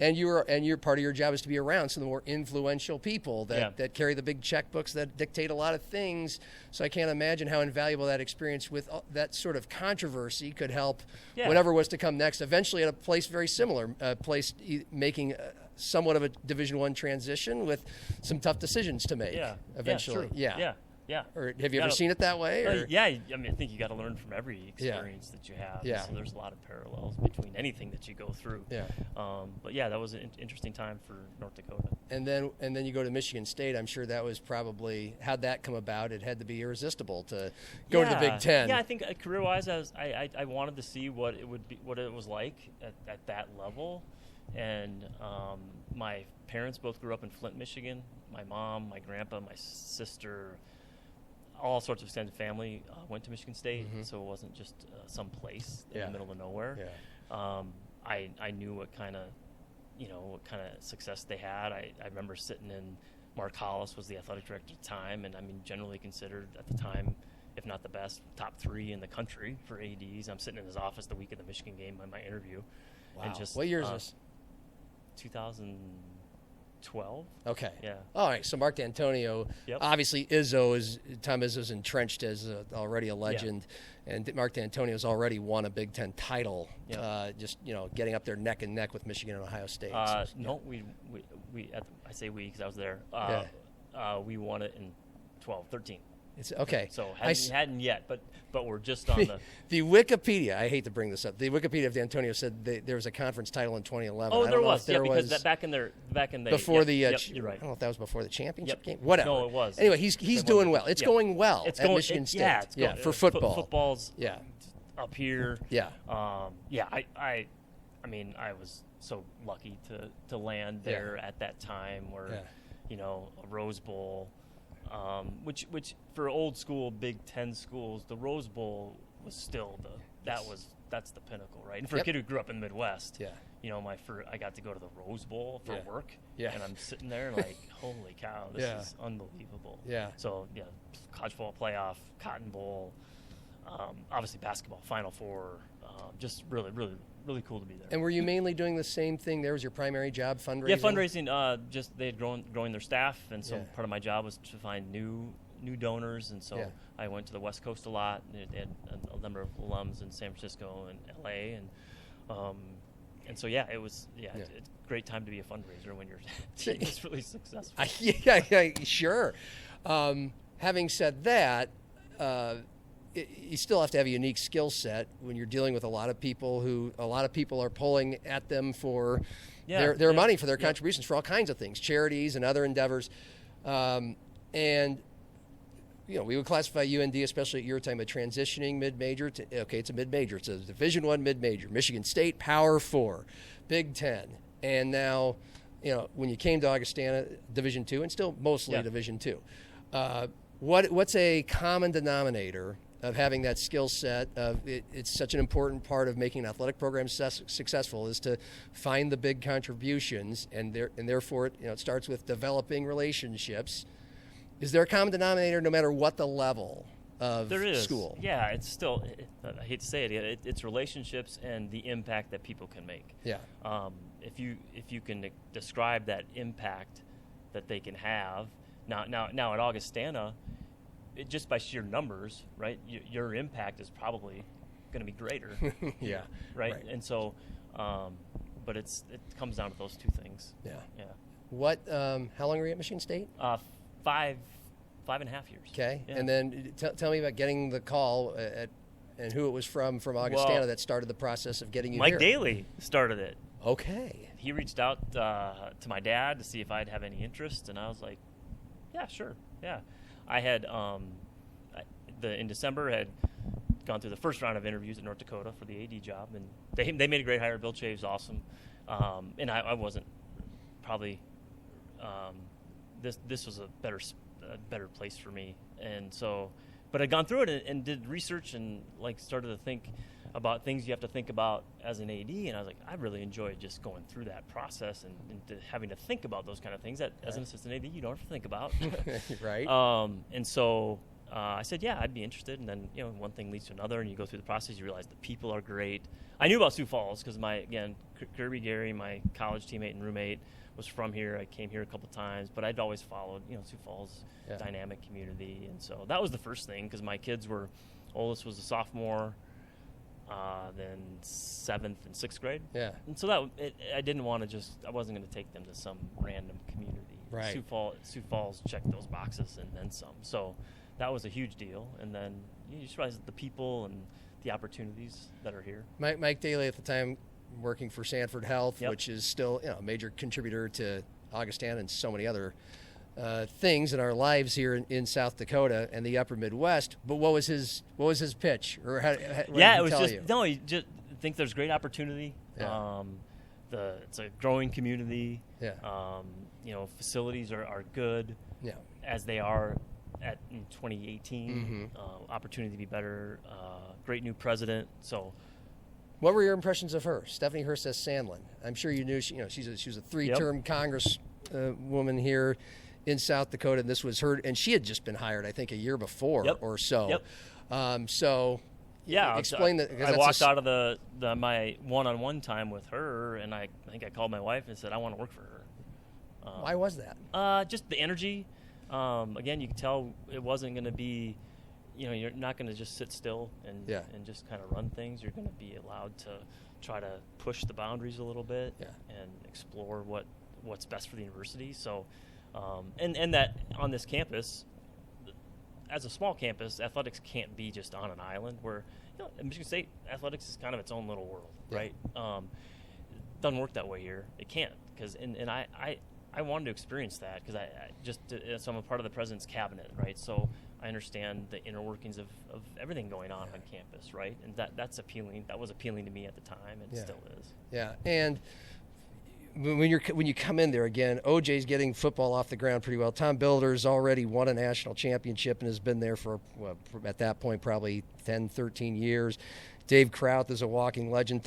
and you're part of your job is to be around some of the more influential people that carry the big checkbooks that dictate a lot of things. So I can't imagine how invaluable that experience with that sort of controversy could help whatever was to come next. Eventually, at a place very similar, making somewhat of a Division I transition with some tough decisions to make. Eventually. Or have you ever seen it that way? Or? I mean, I think you got to learn from every experience that you have. So there's a lot of parallels between anything that you go through. But that was an interesting time for North Dakota. And then you go to Michigan State. I'm sure that was probably, how'd that come about? It had to be irresistible to go to the Big Ten. Yeah, I think career-wise, I wanted to see what it was like at that level. And my parents both grew up in Flint, Michigan. My mom, my grandpa, my sister, all sorts of extended family went to Michigan State, so it wasn't just some place in the middle of nowhere. I knew what kind of success they had. I remember sitting in, Mark Hollis was the athletic director at the time, and I mean generally considered at the time, if not the best, top 3 in the country for ADs. I'm sitting in his office the week of the Michigan game on my interview. Wow. And just, what year is this? 2012. Okay. Yeah. All right. So Mark D'Antonio, obviously Tom Izzo's entrenched as already a legend, and Mark D'Antonio's already won a Big Ten title. Just getting up there neck and neck with Michigan and Ohio State. No, we I say we because I was there. We won it in 12-13. It's okay. So hadn't yet, but we're just on the Wikipedia. I hate to bring this up. The Wikipedia of D'Antonio said there was a conference title in 2011. Oh, there was. Because back in the before the. you're right. I don't know if that was before the championship game. Whatever. No, it was. Anyway, he's doing well. It's going well at Michigan State. For football. Football's up here. I mean, I was so lucky to land there at that time where a Rose Bowl. Which for old school Big Ten schools, the Rose Bowl was still that's the pinnacle, right? And for a kid who grew up in the Midwest, I got to go to the Rose Bowl for work, and I'm sitting there like, holy cow, this is unbelievable. So college football playoff, Cotton Bowl, obviously basketball, Final Four, just really, really, really cool to be there. And were you mainly doing the same thing there? Was your primary job fundraising? Yeah, fundraising. Just they had growing their staff, and so part of my job was to find new donors, and so I went to the West Coast a lot. They had a number of alums in San Francisco and LA, and so it was it's a great time to be a fundraiser when your team is really successful. Sure. Having said that. You still have to have a unique skill set when you're dealing with a lot of people are pulling at them for their money, for their contributions, for all kinds of things, charities and other endeavors. And we would classify UND, especially at your time, a transitioning mid-major to, it's a mid-major. It's a Division I mid-major. Michigan State, Power 4, Big Ten. And now, when you came to Augustana, Division II, and still mostly Division II. What's a common denominator of having that skill set of it's such an important part of making an athletic program successful is to find the big contributions, and therefore it starts with developing relationships. Is there a common denominator no matter what the level of school? Yeah, it's still, I hate to say it, it's relationships and the impact that people can make. If you can describe that impact that they can have, now at Augustana, just by sheer numbers, right? Your impact is probably going to be greater. Yeah. Right? And so, but it comes down to those two things. Yeah. Yeah. What? How long were you at Michigan State? 5.5 years. Okay. Yeah. And then tell me about getting the call and who it was from Augustana that started the process of getting you Mike here. Daly started it. Okay. He reached out to my dad to see if I'd have any interest, and I was like, yeah, sure, yeah. I had in December had gone through the first round of interviews at North Dakota for the AD job, and they made a great hire. Bill Chave's awesome, and I wasn't probably this was a better place for me, and so. But I'd gone through it and did research and started to think about things you have to think about as an AD, and I was like, I really enjoyed just going through that process and having to think about those kind of things that as an assistant AD you don't have to think about. Right. And so I said, yeah, I'd be interested, and then one thing leads to another, and you go through the process, you realize the people are great. I knew about Sioux Falls because Kirby Gary, my college teammate and roommate, was from here. I came here a couple times, but I'd always followed, Sioux Falls dynamic community, and so that was the first thing because my kids oldest was a sophomore, then 7th and 6th grade. Yeah. And so I didn't want to I wasn't going to take them to some random community. Right. Sioux Falls checked those boxes and then some. So that was a huge deal, and then you just realize the people and the opportunities that are here. Mike Daly at the time working for Sanford Health, Yep. which is still a major contributor to Augustana and so many other things in our lives here in South Dakota and the Upper Midwest. But what was his pitch? Or what did he was tell just you? he just think there's great opportunity. Yeah. It's a growing community. Yeah. Facilities are good. Yeah. As they are in 2018. Opportunity to be better. Great new president. So. What were your impressions of her, Stephanie Hearst Sandlin? I'm sure you knew she was a 3-term Congress woman here in South Dakota, and this was her, and she had just been hired, I think, a year before or so. Yep. Explain that. I walked out of my one-on-one time with her, and I think I called my wife and said I want to work for her. Why was that? Just the energy. Again, you could tell it wasn't going to be. You're not going to just sit still and just kind of run things. You're going to be allowed to try to push the boundaries a little bit and explore what's best for the university. So, and that on this campus, as a small campus, athletics can't be just on an island where, at Michigan State, athletics is kind of its own little world, right? Doesn't work that way here. It can't because I wanted to experience that because so I'm a part of the president's cabinet, right? So I understand the inner workings of everything going on campus, right? And that's appealing. That was appealing to me at the time, and still is. Yeah, and when you come in there again, OJ's getting football off the ground pretty well. Tom Bilder's already won a national championship and has been there for at that point probably 10, 13 years. Dave Kraut is a walking legend.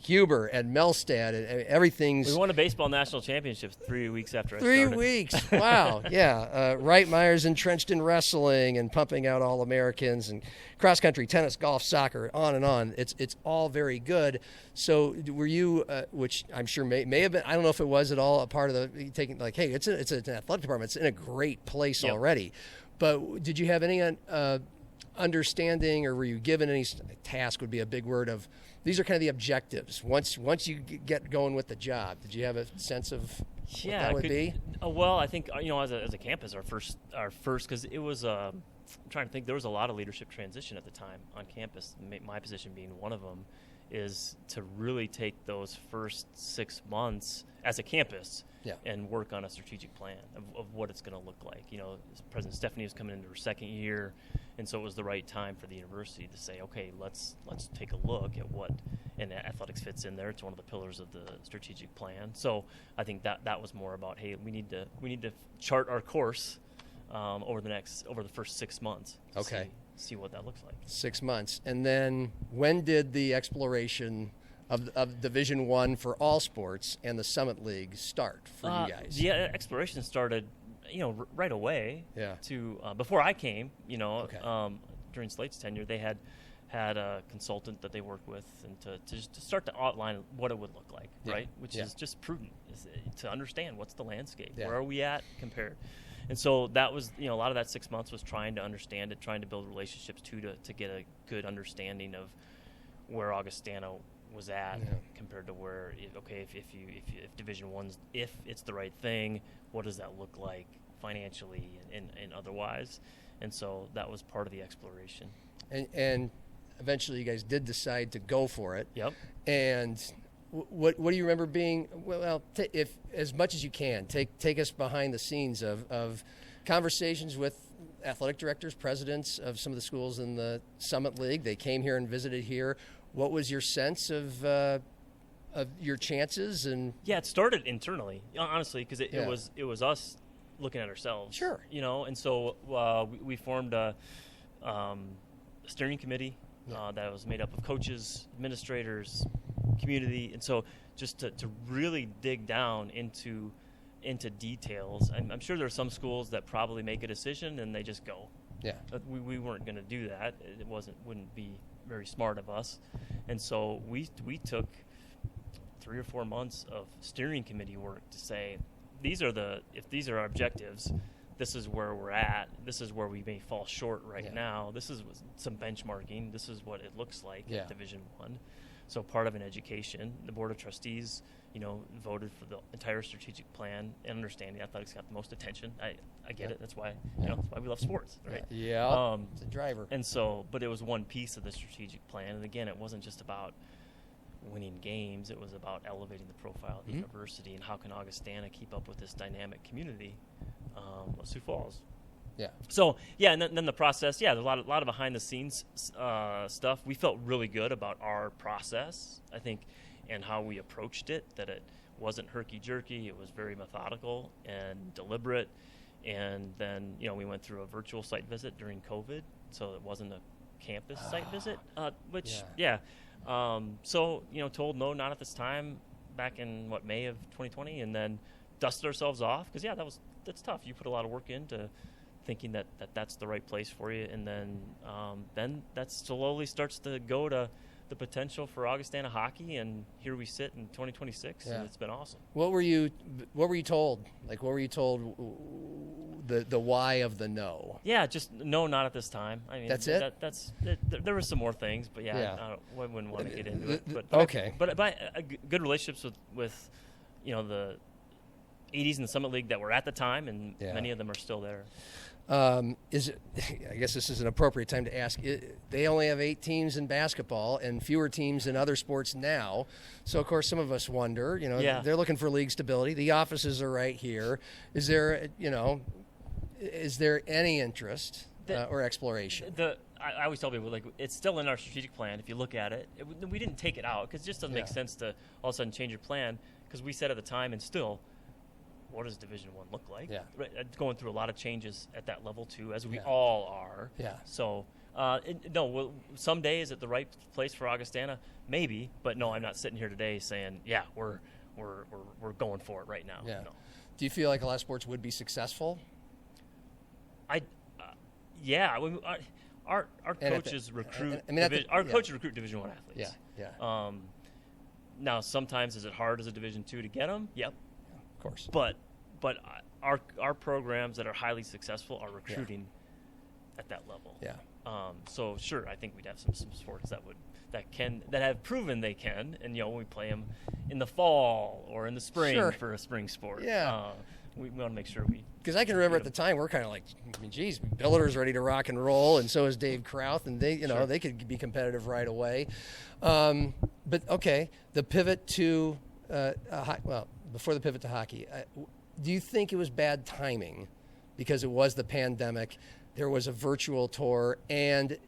Huber and Melstad and everything's. We won a baseball national championship 3 weeks after I started. 3 weeks. Wow. Yeah. Wright Myers entrenched in wrestling and pumping out All-Americans and cross country, tennis, golf, soccer, on and on. It's all very good. So were you, which I'm sure may have been, I don't know if it was at all a part of the taking hey, it's an athletic department. It's in a great place already. But did you have any understanding, or were you given any task would be a big word of these are kind of the objectives once you get going with the job? Did you have a sense of what that would be? Well, I think as a campus, our first because it was I'm trying to think, there was a lot of leadership transition at the time on campus, my position being one of them, is to really take those first 6 months as a campus and work on a strategic plan of what it's going to look like. President Stephanie was coming into her second year, and so it was the right time for the university to say, okay, let's take a look at what, and athletics fits in there. It's one of the pillars of the strategic plan. So I think that was more about, hey, we need to chart our course over the first 6 months. Okay. See what that looks like. 6 months, and then when did the exploration of Division I for all sports and the Summit League start for you guys? The exploration started, right away. Yeah. Before I came, during Slate's tenure, they had a consultant that they worked with, and to start to outline what it would look like, right? Which is just prudent, to understand what's the landscape, where are we at compared. And so that was, a lot of that 6 months was trying to understand it, trying to build relationships to get a good understanding of where Augustana was at compared to where if Division One's, if it's the right thing, what does that look like financially and otherwise? And so that was part of the exploration. And eventually you guys did decide to go for it. Yep. And what do you remember being, if as much as you can, take us behind the scenes of conversations with athletic directors, presidents of some of the schools in the Summit League. They came here and visited here. What was your sense of your chances? And it started internally, honestly, because it was us looking at ourselves. Sure. And so we formed a steering committee that was made up of coaches, administrators, community, and so just to really dig down into details. I'm sure there are some schools that probably make a decision and they just go. Yeah. But we weren't going to do that. It wouldn't be very smart of us. And so we took 3 or 4 months of steering committee work to say, if these are our objectives, this is where we're at. This is where we may fall short now. This is some benchmarking. This is what it looks like at Division One. So part of an education, the Board of Trustees, voted for the entire strategic plan and understanding athletics got the most attention. I get it. That's why, that's why we love sports, right? Yeah. It's a driver. And so, but it was one piece of the strategic plan. And again, it wasn't just about winning games. It was about elevating the profile of the university and how can Augustana keep up with this dynamic community of Sioux Falls. Yeah. So and then the process. There's a lot of behind the scenes stuff. We felt really good about our process, I think, and how we approached it. That it wasn't herky jerky. It was very methodical and deliberate. And then we went through a virtual site visit during COVID, so it wasn't a campus site visit. So told no, not at this time. Back in May of 2020, and then dusted ourselves off because that's tough. You put a lot of work into thinking that's the right place for you, and then that slowly starts to go to the potential for Augustana hockey, and here we sit in 2026, and it's been awesome. What were you told? Like, what were you told? The why of the no? Yeah, just no, not at this time. I mean, that's it. There were some more things, but I wouldn't want to get into it. But okay. But good relationships with the A.Ds in the Summit League that were at the time, and many of them are still there. Is it? I guess this is an appropriate time to ask. They only have 8 teams in basketball and fewer teams in other sports now. So, of course, some of us wonder, they're looking for league stability. The offices are right here. Is there any interest or exploration? I always tell people, it's still in our strategic plan. If you look at it, we didn't take it out because it just doesn't make sense to all of a sudden change your plan, because we said at the time, and still, what does Division One look like? Yeah. Right, going through a lot of changes at that level too, as we all are. Yeah. So, someday is it the right place for Augustana? Maybe, but no, I'm not sitting here today saying, we're going for it right now. Yeah. No. Do you feel like a lot of sports would be successful? Our coaches recruit. Coaches recruit Division One athletes. Yeah. Now, sometimes is it hard as a Division Two to get them? Yep. Of course. But our programs that are highly successful are recruiting at that level. Yeah. So sure, I think we'd have some sports that have proven they can, and we play them in the fall or in the spring for a spring sport. Yeah. We want to make sure because I can remember at the time we're kind of like, Biller's ready to rock and roll, and so is Dave Krauth, and they they could be competitive right away. But okay, the pivot to before the pivot to hockey, do you think it was bad timing because it was the pandemic? There was a virtual tour, and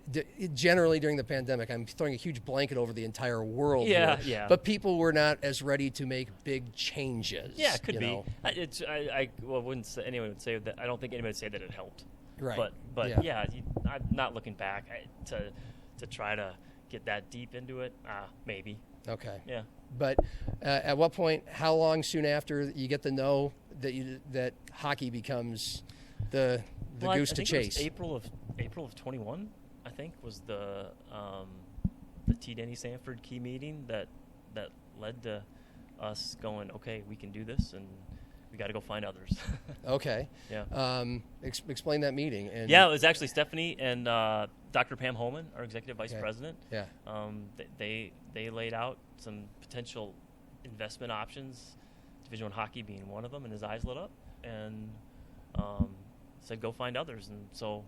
generally during the pandemic, I'm throwing a huge blanket over the entire world here, but people were not as ready to make big changes. Yeah, it could be. I wouldn't say anyone would say that. I don't think anybody would say that it helped. Right. But I'm not looking back to try to get that deep into it. Maybe. Okay. Yeah. But at what point? How long soon after you get to know that hockey becomes the goose to chase? It was April of 21. I think was the T. Denny Sanford key meeting that led to us going, okay, we can do this, we got to go find others. Okay. Yeah. Explain that meeting. And yeah, it was actually Stephanie and Dr. Pam Holman, our executive vice president. Yeah. They laid out some potential investment options, Division I hockey being one of them, and his eyes lit up and said, go find others. And so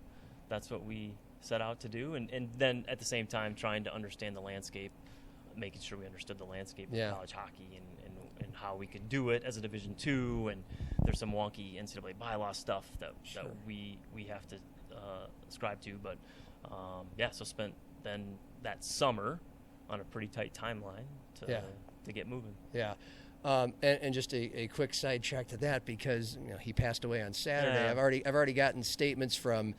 that's what we set out to do. And then at the same time trying to understand the landscape, making sure we understood the landscape of college hockey and how we could do it as a Division II. And there's some wonky NCAA bylaw stuff that we have to ascribe to. But so spent then that summer on a pretty tight timeline to get moving. Yeah. And just a quick sidetrack to that, because he passed away on Saturday. Yeah. I've already gotten statements from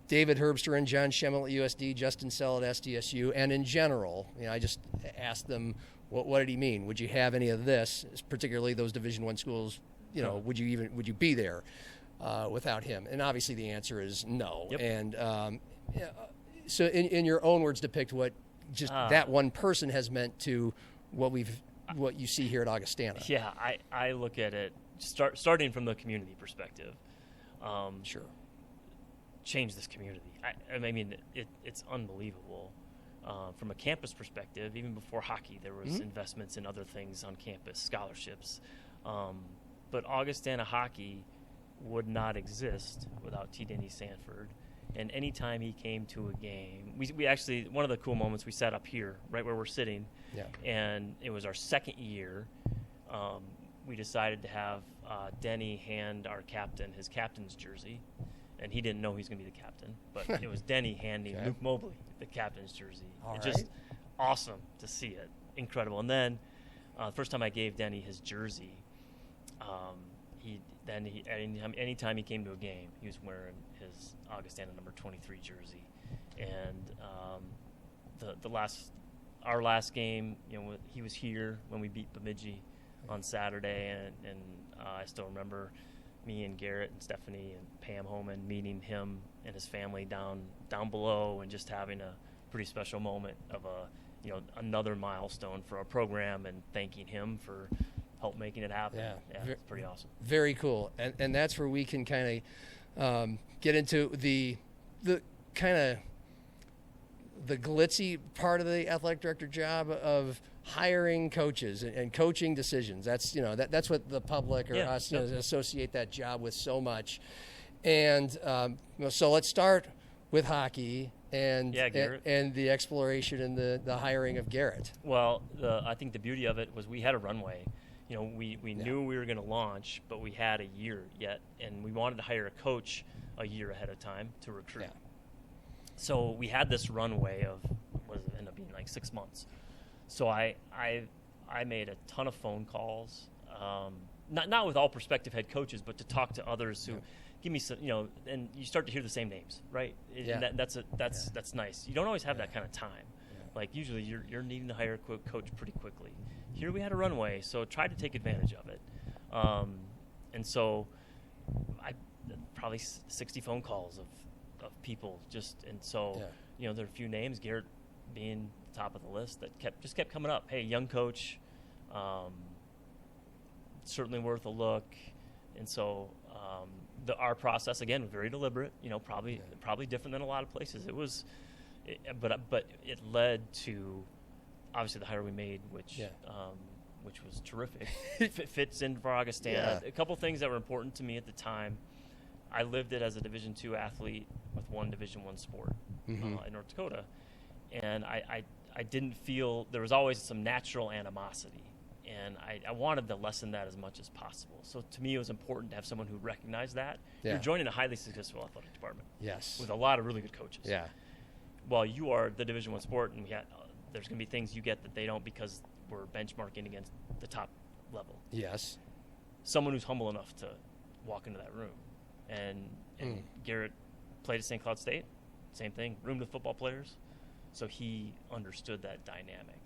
David Herbster, John Schemmel at USD, Justin Sell at SDSU, and in general, I just asked them, what did he mean? Would you have any of this, particularly those Division I schools? Would you be there without him? And obviously the answer is no. Yep. And so in your own words, depict what just that one person has meant to what you see here at Augustana. Yeah, I look at it starting from the community perspective. Sure. Change this community. I mean, it's unbelievable. From a campus perspective, even before hockey, there was investments in other things on campus, scholarships. But Augustana hockey would not exist without T. Denny Sanford. And anytime he came to a game, we actually, one of the cool moments, we sat up here, right where we're sitting, and it was our second year. We decided to have Denny hand our captain his captain's jersey, and he didn't know he was going to be the captain, but it was Denny handing Luke Mobley the captain's jersey. Just awesome to see it. Incredible. And then the first time I gave Denny his jersey, anytime he came to a game, he was wearing his Augustana number 23 jersey. And our last game, he was here when we beat Bemidji on Saturday, and I still remember me and Garrett and Stephanie and Pam Holman meeting him and his family down below, and just having a pretty special moment of another milestone for our program, and thanking him for help making it happen. Yeah, it's pretty awesome. Very cool. And that's where we can kind of get into the kind of the glitzy part of the athletic director job of hiring coaches and coaching decisions. That's that's what the public or us associate that job with so much. And so let's start with hockey and the exploration and the hiring of Garrett. Well, I think the beauty of it was we had a runway. We knew we were going to launch, but we had a year yet, and we wanted to hire a coach a year ahead of time to recruit. Yeah. So we had this runway of, what does it end up being, like 6 months. So I made a ton of phone calls, not with all prospective head coaches, but to talk to others who give me some, and you start to hear the same names, right? And that's nice. You don't always have that kind of time. Yeah. Like usually you're needing to hire a coach pretty quickly. Here we had a runway, so tried to take advantage of it. And so I probably 60 phone calls of people there are a few names, Garrett being the top of the list, that kept coming up. Hey, young coach, certainly worth a look. And so our process, again, was very deliberate, probably different than a lot of places. But it led to obviously the hire we made, which was terrific. Fits in for Augustana. A couple things that were important to me at the time. I lived it as a Division II athlete with one Division I sport in North Dakota, and I didn't feel there was always some natural animosity, and I wanted to lessen that as much as possible. So to me, it was important to have someone who recognized that. You're joining a highly successful athletic department, with a lot of really good coaches. Yeah. Well, you are the Division I sport, and there's going to be things you get that they don't because we're benchmarking against the top level. Yes. Someone who's humble enough to walk into that room. And Garrett played at St. Cloud State, same thing, roomed with football players. So he understood that dynamic,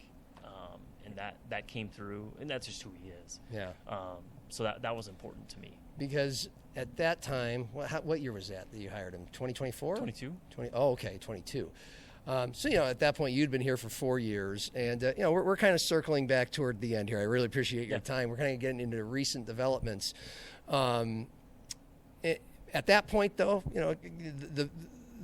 and that came through, and that's just who he is. Yeah. So that was important to me. Because at that time, what year was that you hired him? 2024? 22. 20. Oh, okay, 22. So, at that point, you'd been here for 4 years, and, we're kind of circling back toward the end here. I really appreciate your time. We're kind of getting into recent developments. At that point, though,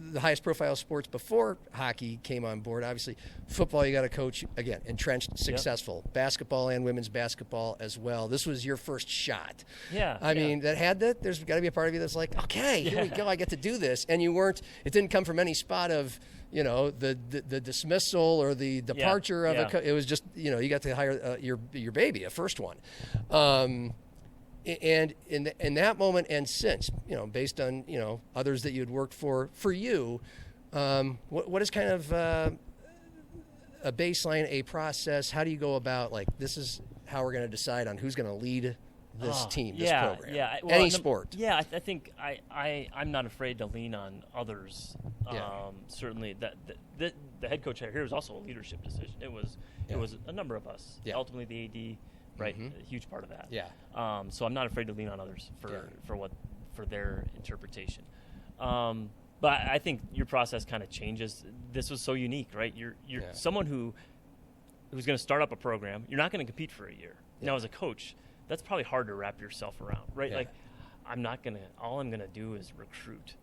the highest profile sports before hockey came on board, obviously, football, you got to coach, again, entrenched, successful. Basketball and women's basketball as well. This was your first shot. I mean, there's got to be a part of you that's like, okay, here we go, I get to do this. And it didn't come from any spot of, the dismissal or the departure of it was just, you got to hire your baby, a first one. And in that moment and since, based on, others that you had worked for you, what is kind of a baseline, a process? How do you go about, like, this is how we're going to decide on who's going to lead this team, this program? Well, any sport. I think I'm not afraid to lean on others. Certainly, the head coach here was also a leadership decision. It was a number of us. Ultimately, the AD. Right, a huge part of that. So I'm not afraid to lean on others for their interpretation. But I think your process kind of changes. This was so unique, right? You're someone who's going to start up a program. You're not going to compete for a year. Now, as a coach, that's probably hard to wrap yourself around, right? Like, all I'm going to do is recruit,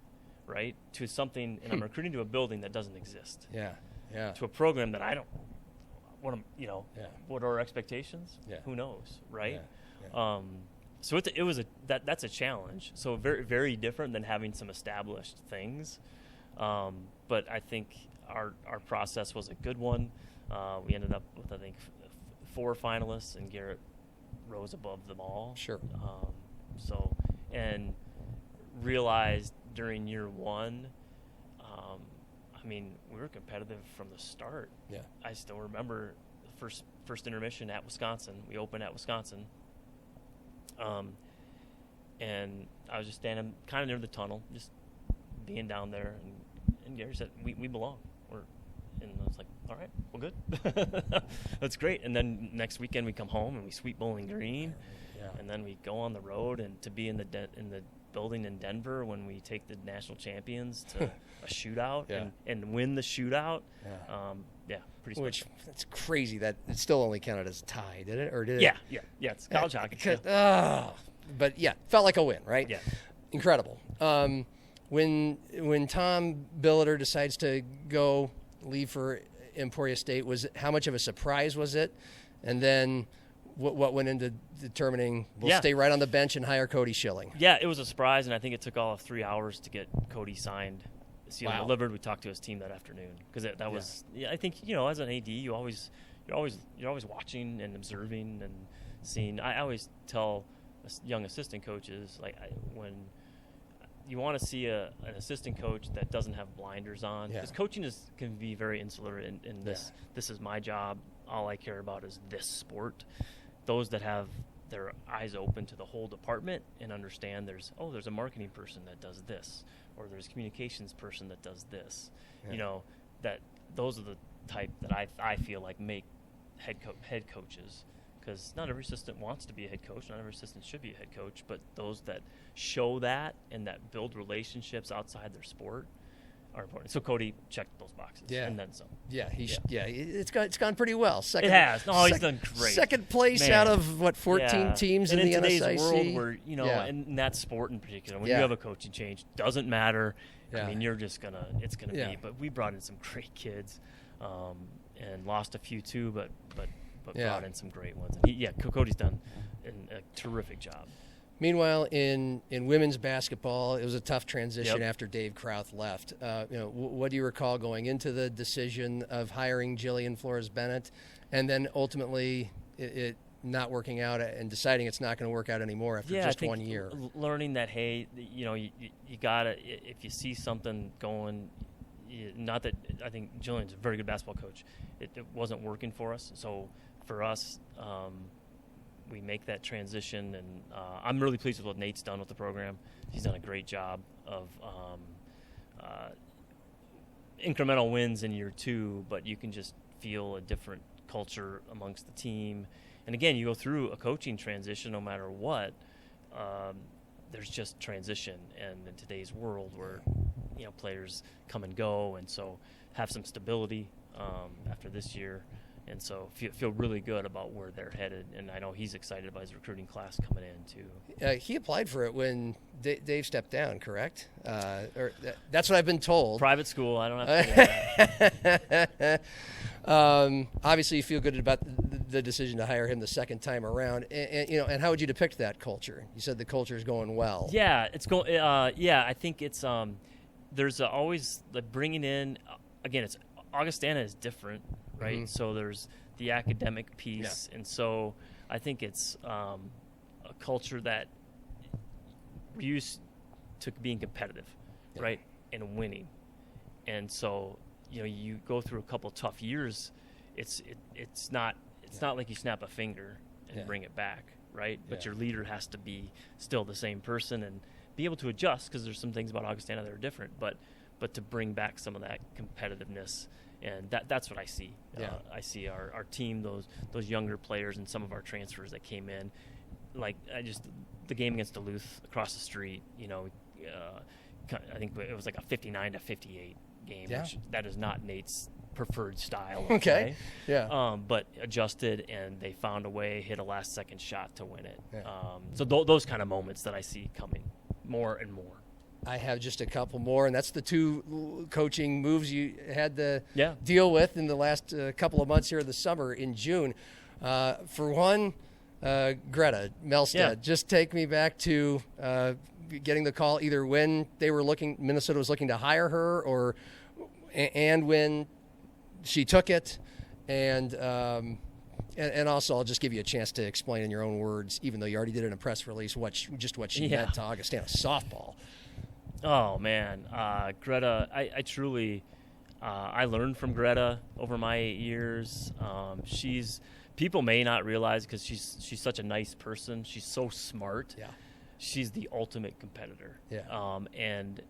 right, to something, and I'm recruiting to a building that doesn't exist. To a program that I don't. What are our expectations? Who knows, right? So that's a challenge. So very, very different than having some established things. But I think our process was a good one. We ended up with, I think, 4 finalists, and Garrett rose above them all. Sure. And realized during year 1. We were competitive from the start. I still remember the first intermission at Wisconsin. We opened at Wisconsin. And I was just standing kind of near the tunnel, just being down there. And Gary said, we belong. And I was like, all right, well, good. That's great. And then next weekend we come home and we sweep Bowling Green. And then we go on the road, and to be in the building in Denver when we take the national champions to a shootout and win the shootout. Pretty special. That's crazy that it still only counted as a tie, did it? Or did it? Yeah, it's college hockey. But felt like a win, right? Incredible. When Tom Billiter decides to leave for Emporia State, how much of a surprise was it? And then what went into determining stay right on the bench and hire Cody Schilling? It was a surprise, and I think it took all of 3 hours to get Cody signed, sealed, delivered. We talked to his team that afternoon because that was. I think as an AD, you're always watching and observing and seeing. I always tell young assistant coaches, like, when you want to see an assistant coach that doesn't have blinders on, because coaching can be very insular in this. This is my job. All I care about is this sport. Those that have their eyes open to the whole department and understand there's a marketing person that does this, or there's a communications person that does this. That those are the type that I feel like make head coaches, because not every assistant wants to be a head coach. Not every assistant should be a head coach, but those that show that and that build relationships outside their sport are important. So Cody checked those boxes, and then some. It's gone pretty well. It has. He's done great. Second place out of 14 teams and in the today's NSIC. world, where in that sport in particular, when you have a coaching change, doesn't matter. You're just it's gonna be. But we brought in some great kids, and lost a few too, but brought in some great ones. And Cody's done a terrific job. Meanwhile, in women's basketball, it was a tough transition after Dave Krauth left. What do you recall going into the decision of hiring Jillian Flores-Bennett, and then ultimately it not working out and deciding it's not going to work out anymore after just 1 year? Learning that, hey, you gotta, if you see something going, not that I think Jillian's a very good basketball coach. It wasn't working for us, so for us. We make that transition, and I'm really pleased with what Nate's done with the program. He's done a great job of incremental wins in year 2, but you can just feel a different culture amongst the team. And again, you go through a coaching transition no matter what. There's just transition, and in today's world where players come and go, and so have some stability after this year. And so feel really good about where they're headed. And I know he's excited about his recruiting class coming in, too. He applied for it when Dave stepped down, correct? That's what I've been told. Private school, I don't have to obviously, you feel good about the decision to hire him the second time around. And how would you depict that culture? You said the culture is going well. Yeah, it's going. I think it's there's always bringing in. Again, it's Augustana is different, right? Mm-hmm. So there's the academic piece, and so I think it's a culture that we're used to being competitive, right, and winning, and so you go through a couple tough years. It's not like you snap a finger and bring it back, right? But your leader has to be still the same person and be able to adjust, because there's some things about Augustana that are different, but to bring back some of that competitiveness. And that's what I see. I see our team, those younger players, and some of our transfers that came in. Like the game against Duluth across the street. I think it was like a 59-58 game. Yeah. Which that is not Nate's preferred style. Okay. Yeah. But adjusted, and they found a way, hit a last-second shot to win it. Yeah. So those kind of moments that I see coming more and more. I have just a couple more, and that's the two coaching moves you had to deal with in the last couple of months here in the summer in June. For one, Greta Melstead, just take me back to getting the call either when Minnesota was looking to hire her, and when she took it, and also I'll just give you a chance to explain in your own words, even though you already did it in a press release, what she meant to Augustana softball. Oh man, Greta! I truly, I learned from Greta over my 8 years. People may not realize, because she's such a nice person. She's so smart. Yeah. She's the ultimate competitor. Yeah. And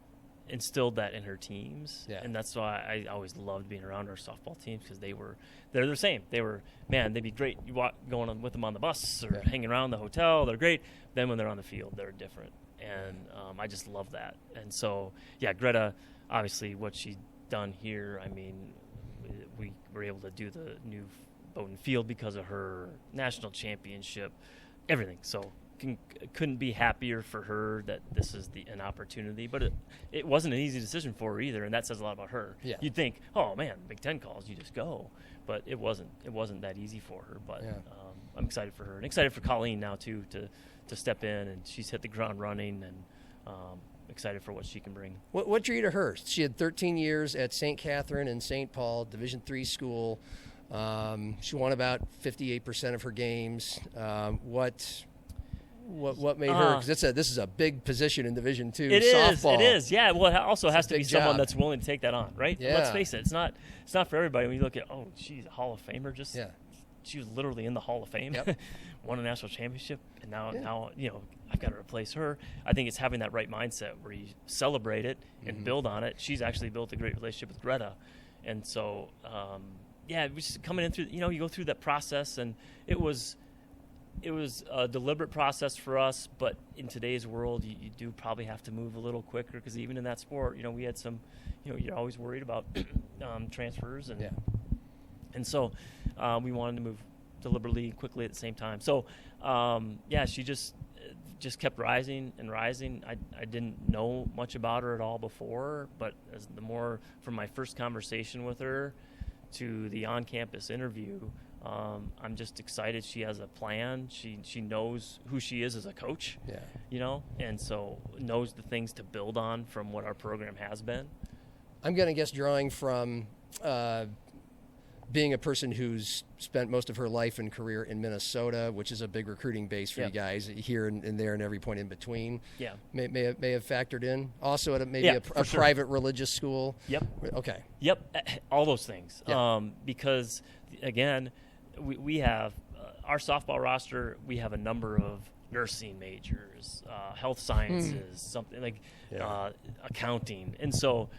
instilled that in her teams. Yeah. And that's why I always loved being around our softball teams, because they're the same. They'd be great. You going with them on the bus or hanging around the hotel. They're great. Then when they're on the field, they're different. And I just love that. And so, Greta, obviously what she's done here, I mean, we were able to do the new Bowden Field because of her national championship, everything. So couldn't be happier for her that this is an opportunity. But it wasn't an easy decision for her either, and that says a lot about her. Yeah. You'd think, oh, man, Big Ten calls, you just go. But it wasn't that easy for her. But I'm excited for her, and excited for Colleen now, too, to step in, and she's hit the ground running, and excited for what she can bring. What drew you to her? She had 13 years at St. Catherine and St. Paul, Division III school. She won about 58% of her games. What made her? Because this is a big position in Division II softball. It is. Yeah. Well, it also has to be someone that's willing to take that on, right? Yeah. Let's face it. It's not for everybody. When you look at, she's a Hall of Famer. She was literally in the Hall of Fame. Yep. Won a national championship, and now I've got to replace her. I think it's having that right mindset where you celebrate it and build on it. She's actually built a great relationship with Greta, and so just coming in through. You go through that process, and it was a deliberate process for us. But in today's world, you do probably have to move a little quicker, because even in that sport, we had some. You're always worried about transfers, and so we wanted to move deliberately, quickly at the same time. So, she just kept rising and rising. I didn't know much about her at all before, but the more from my first conversation with her to the on-campus interview, I'm just excited. She has a plan. She knows who she is as a coach, and so knows the things to build on from what our program has been. I'm going to guess, drawing from being a person who's spent most of her life and career in Minnesota, which is a big recruiting base for you guys here and there and every point in between. Yeah, may have factored in. Also at a private religious school. Yep. Okay. Yep. All those things. Yeah. Because again, we have our softball roster. We have a number of nursing majors, health sciences, something like accounting, and so.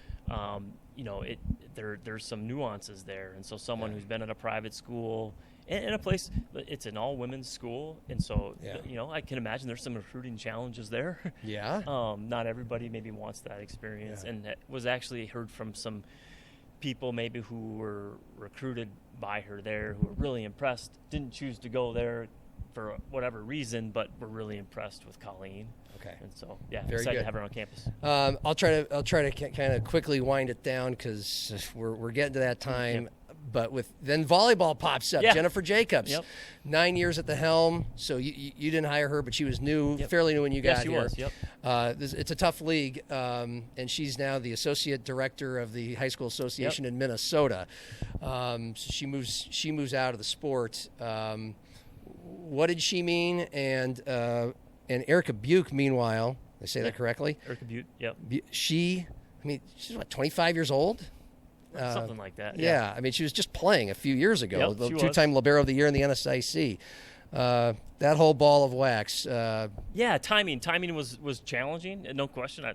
there's some nuances there. And so someone who's been at a private school, in a place, it's an all-women's school, and so, I can imagine there's some recruiting challenges there. Yeah. Not everybody maybe wants that experience, and it was actually heard from some people maybe who were recruited by her there who were really impressed, didn't choose to go there for whatever reason, but were really impressed with Colleen. Okay. And so, very good. excited to have her on campus. I'll try to kind of quickly wind it down because we're getting to that time. Yep. But then volleyball pops up. Yeah. Jennifer Jacobs, Yep. 9 years at the helm. So you didn't hire her, but she was new, fairly new when you got she here. was. Yep. It's a tough league, and she's now the associate director of the high school association in Minnesota. So she moves out of the sport. What did she mean? And Erica Buke, meanwhile, did I say that correctly? Erica Butte. Yep. She's what, 25 years old? Something like that. Yeah. I mean, she was just playing a few years ago. Yep, the she two-time Libero of the Year in the NSIC. That whole ball of wax. Timing was challenging, no question.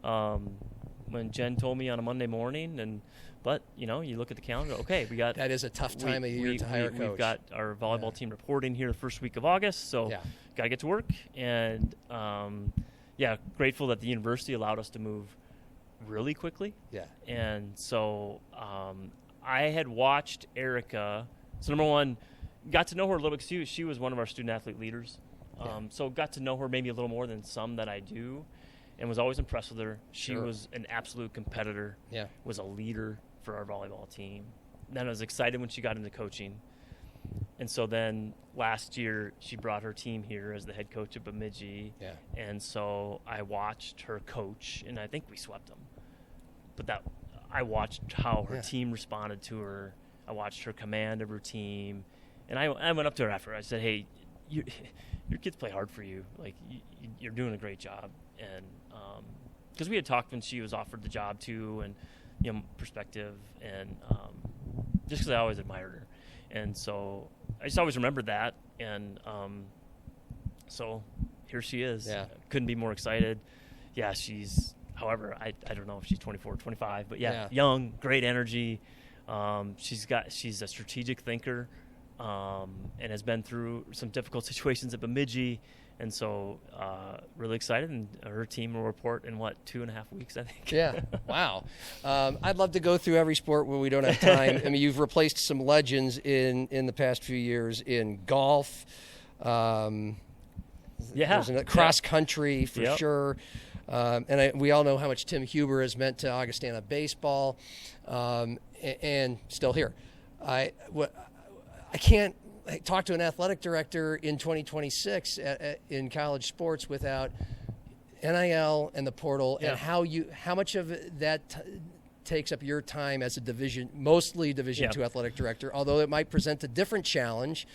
When Jen told me on a Monday morning, but you look at the calendar. Okay, we got that is a tough time of year to hire a coach. We've got our volleyball team reporting here the first week of August, so got to get to work. And grateful that the university allowed us to move really quickly. Yeah. And so I had watched Erica. So number one, got to know her a little bit because she was one of our student athlete leaders. So got to know her maybe a little more than some that I do, and was always impressed with her. She was an absolute competitor. Yeah. Was a leader for our volleyball team. Then I was excited when she got into coaching. And so then last year she brought her team here as the head coach of Bemidji. Yeah. And so I watched her coach, and I think we swept them. But I watched how her team responded to her. I watched her command of her team. And I went up to her after. I said, hey, your kids play hard for you. Like, you're doing a great job. And because we had talked when she was offered the job too, and perspective, and just because I always admired her. And so I just always remembered that. And so here she is. Yeah. Couldn't be more excited. Yeah, however, I don't know if she's 24 or 25, but young, great energy. She's a strategic thinker, and has been through some difficult situations at Bemidji. And so really excited, and her team will report in 2.5 weeks, I think. Yeah, wow. I'd love to go through every sport when we don't have time. I mean, you've replaced some legends in the past few years in golf. Cross country for sure. And we all know how much Tim Huber has meant to Augustana baseball, and still here. I can't talk to an athletic director in 2026 in college sports without NIL and the portal, and how much of that takes up your time as mostly Division II athletic director, although it might present a different challenge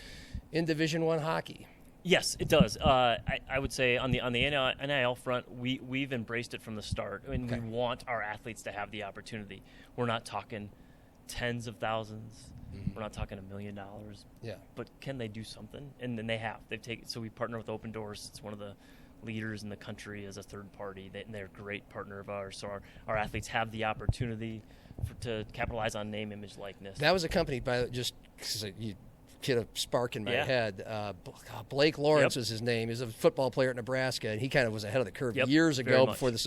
in Division I hockey. Yes, it does. I would say on the NIL front, we've embraced it from the start. I mean, we want our athletes to have the opportunity. We're not talking tens of thousands. Mm-hmm. We're not talking $1 million. Yeah. But can they do something? And then they have. So we partner with Open Doors. It's one of the leaders in the country as a third party. They're a great partner of ours. So our athletes have the opportunity to capitalize on name, image, likeness. That was accompanied by just because you hit a spark in my head. Blake Lawrence was his name. He's a football player at Nebraska, and he kind of was ahead of the curve years ago before this.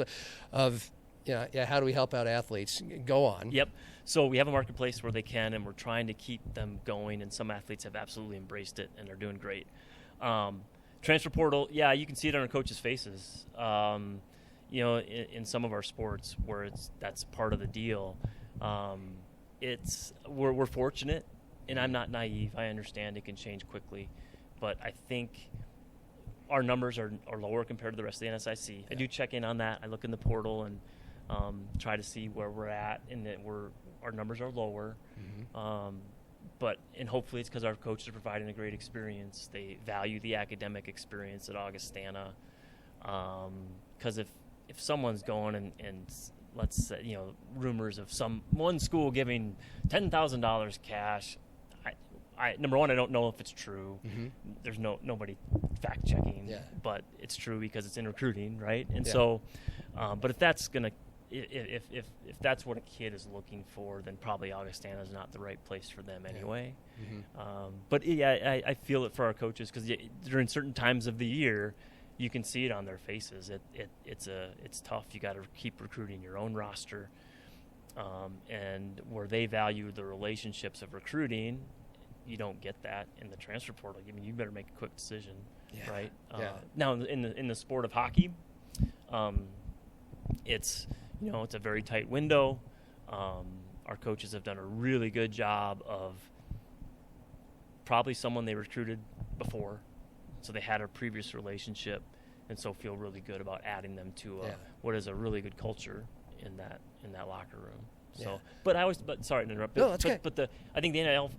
How do we help out athletes? Go on. Yep. So we have a marketplace where they can, and we're trying to keep them going, and some athletes have absolutely embraced it and are doing great. Transfer portal, you can see it on our coaches' faces. In some of our sports where that's part of the deal. We're fortunate. And I'm not naive. I understand it can change quickly. But I think our numbers are lower compared to the rest of the NSIC. Yeah. I do check in on that. I look in the portal and try to see where we're at, and that our numbers are lower. Mm-hmm. And hopefully it's because our coaches are providing a great experience. They value the academic experience at Augustana. Because if someone's going and let's say, rumors of one school giving $10,000 cash, number one, I don't know if it's true. Mm-hmm. There's nobody fact checking, but it's true because it's in recruiting, right? And so, but if that's gonna if that's what a kid is looking for, then probably Augustana is not the right place for them anyway. But yeah, I feel it for our coaches, because during certain times of the year, you can see it on their faces. It's tough. You got to keep recruiting your own roster, and where they value the relationships of recruiting, you don't get that in the transfer portal. I mean, you better make a quick decision, right? Now, in the sport of hockey, it's a very tight window. Our coaches have done a really good job of probably someone they recruited before, so they had a previous relationship, and so feel really good about adding them to what is a really good culture in that locker room. So, but sorry to interrupt. No, that's okay. But I think the NIL,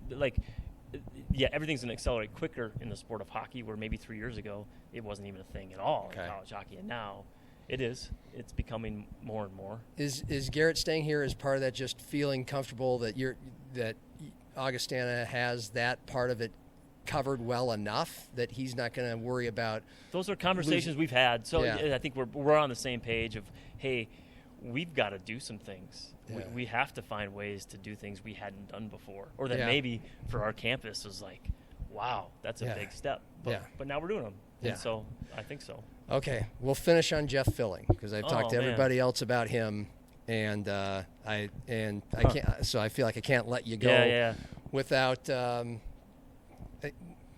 everything's going to accelerate quicker in the sport of hockey, where maybe 3 years ago it wasn't even a thing at all in college hockey, and now it is. It's becoming more and more. Is Garrett staying here as part of that, just feeling comfortable that Augustana has that part of it covered well enough that he's not going to worry about? Those are conversations we've had. So I think we're on the same page of, hey, we've got to do some things. We have to find ways to do things we hadn't done before, or that maybe for our campus was like, wow, that's a big step. But now we're doing them. And so I think so. Okay, we'll finish on Jeff Filling, because I've talked to everybody else about him, and I can't. So I feel like I can't let you go without.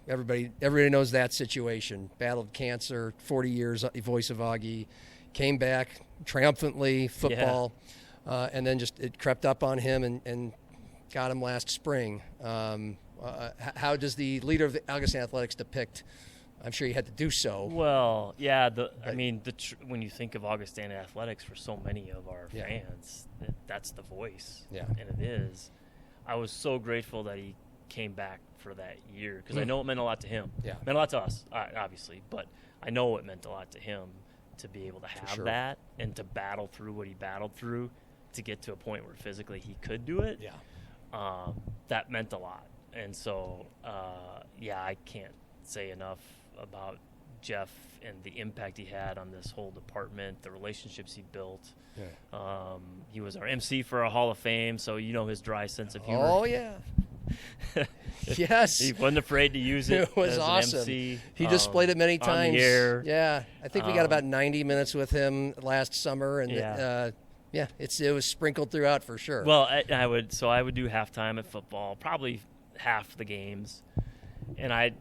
Everybody knows that situation. Battled cancer, 40 years, voice of Augie, came back triumphantly, football, and then just it crept up on him and got him last spring. How does the leader of the Augustana Athletics depict? I'm sure you had to do so. Well, when you think of Augustana Athletics, for so many of our fans, that's the voice, and it is. I was so grateful that he came back for that year, because I know it meant a lot to him. It meant a lot to us, obviously, but I know it meant a lot to him to be able to have that and to battle through what he battled through to get to a point where physically he could do it. That meant a lot. And so, I can't say enough about Jeff and the impact he had on this whole department, the relationships he built. He was our MC for a Hall of Fame, so his dry sense of humor. Oh, yeah. Yes. He wasn't afraid to use it. It was as awesome. An MC, he displayed it many times. On the air. Yeah. I think we got about 90 minutes with him last summer, and it was sprinkled throughout for sure. Well, I would do halftime at football, probably half the games, and I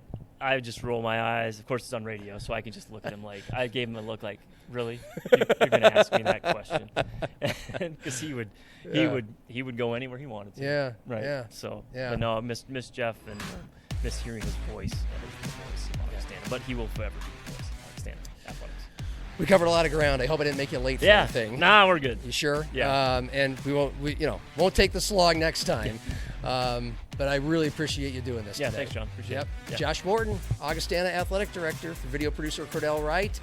would just roll my eyes. Of course, it's on radio, so I can just look at him like, I gave him a look like, really? You're going to ask me that question? Because he would go anywhere he wanted to. Yeah. Right. Yeah. So, but no, miss Jeff and miss hearing his voice. But he will forever be the voice of Augustana Athletics. We covered a lot of ground. I hope I didn't make you late for anything. Nah, we're good. You sure? Yeah. And we won't take the slog next time. But I really appreciate you doing this today. Thanks, John. Appreciate it. Yeah. Josh Morton, Augustana Athletic Director, for video producer Cordell Wright,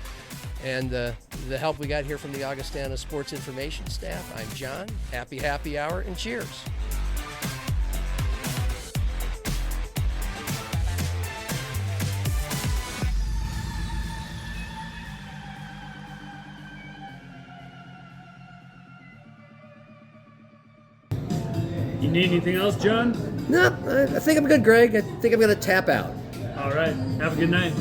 and the help we got here from the Augustana Sports Information staff. I'm John. Happy hour, and cheers. You need anything else, John? No, I think I'm good, Greg. I think I'm going to tap out. All right. Have a good night.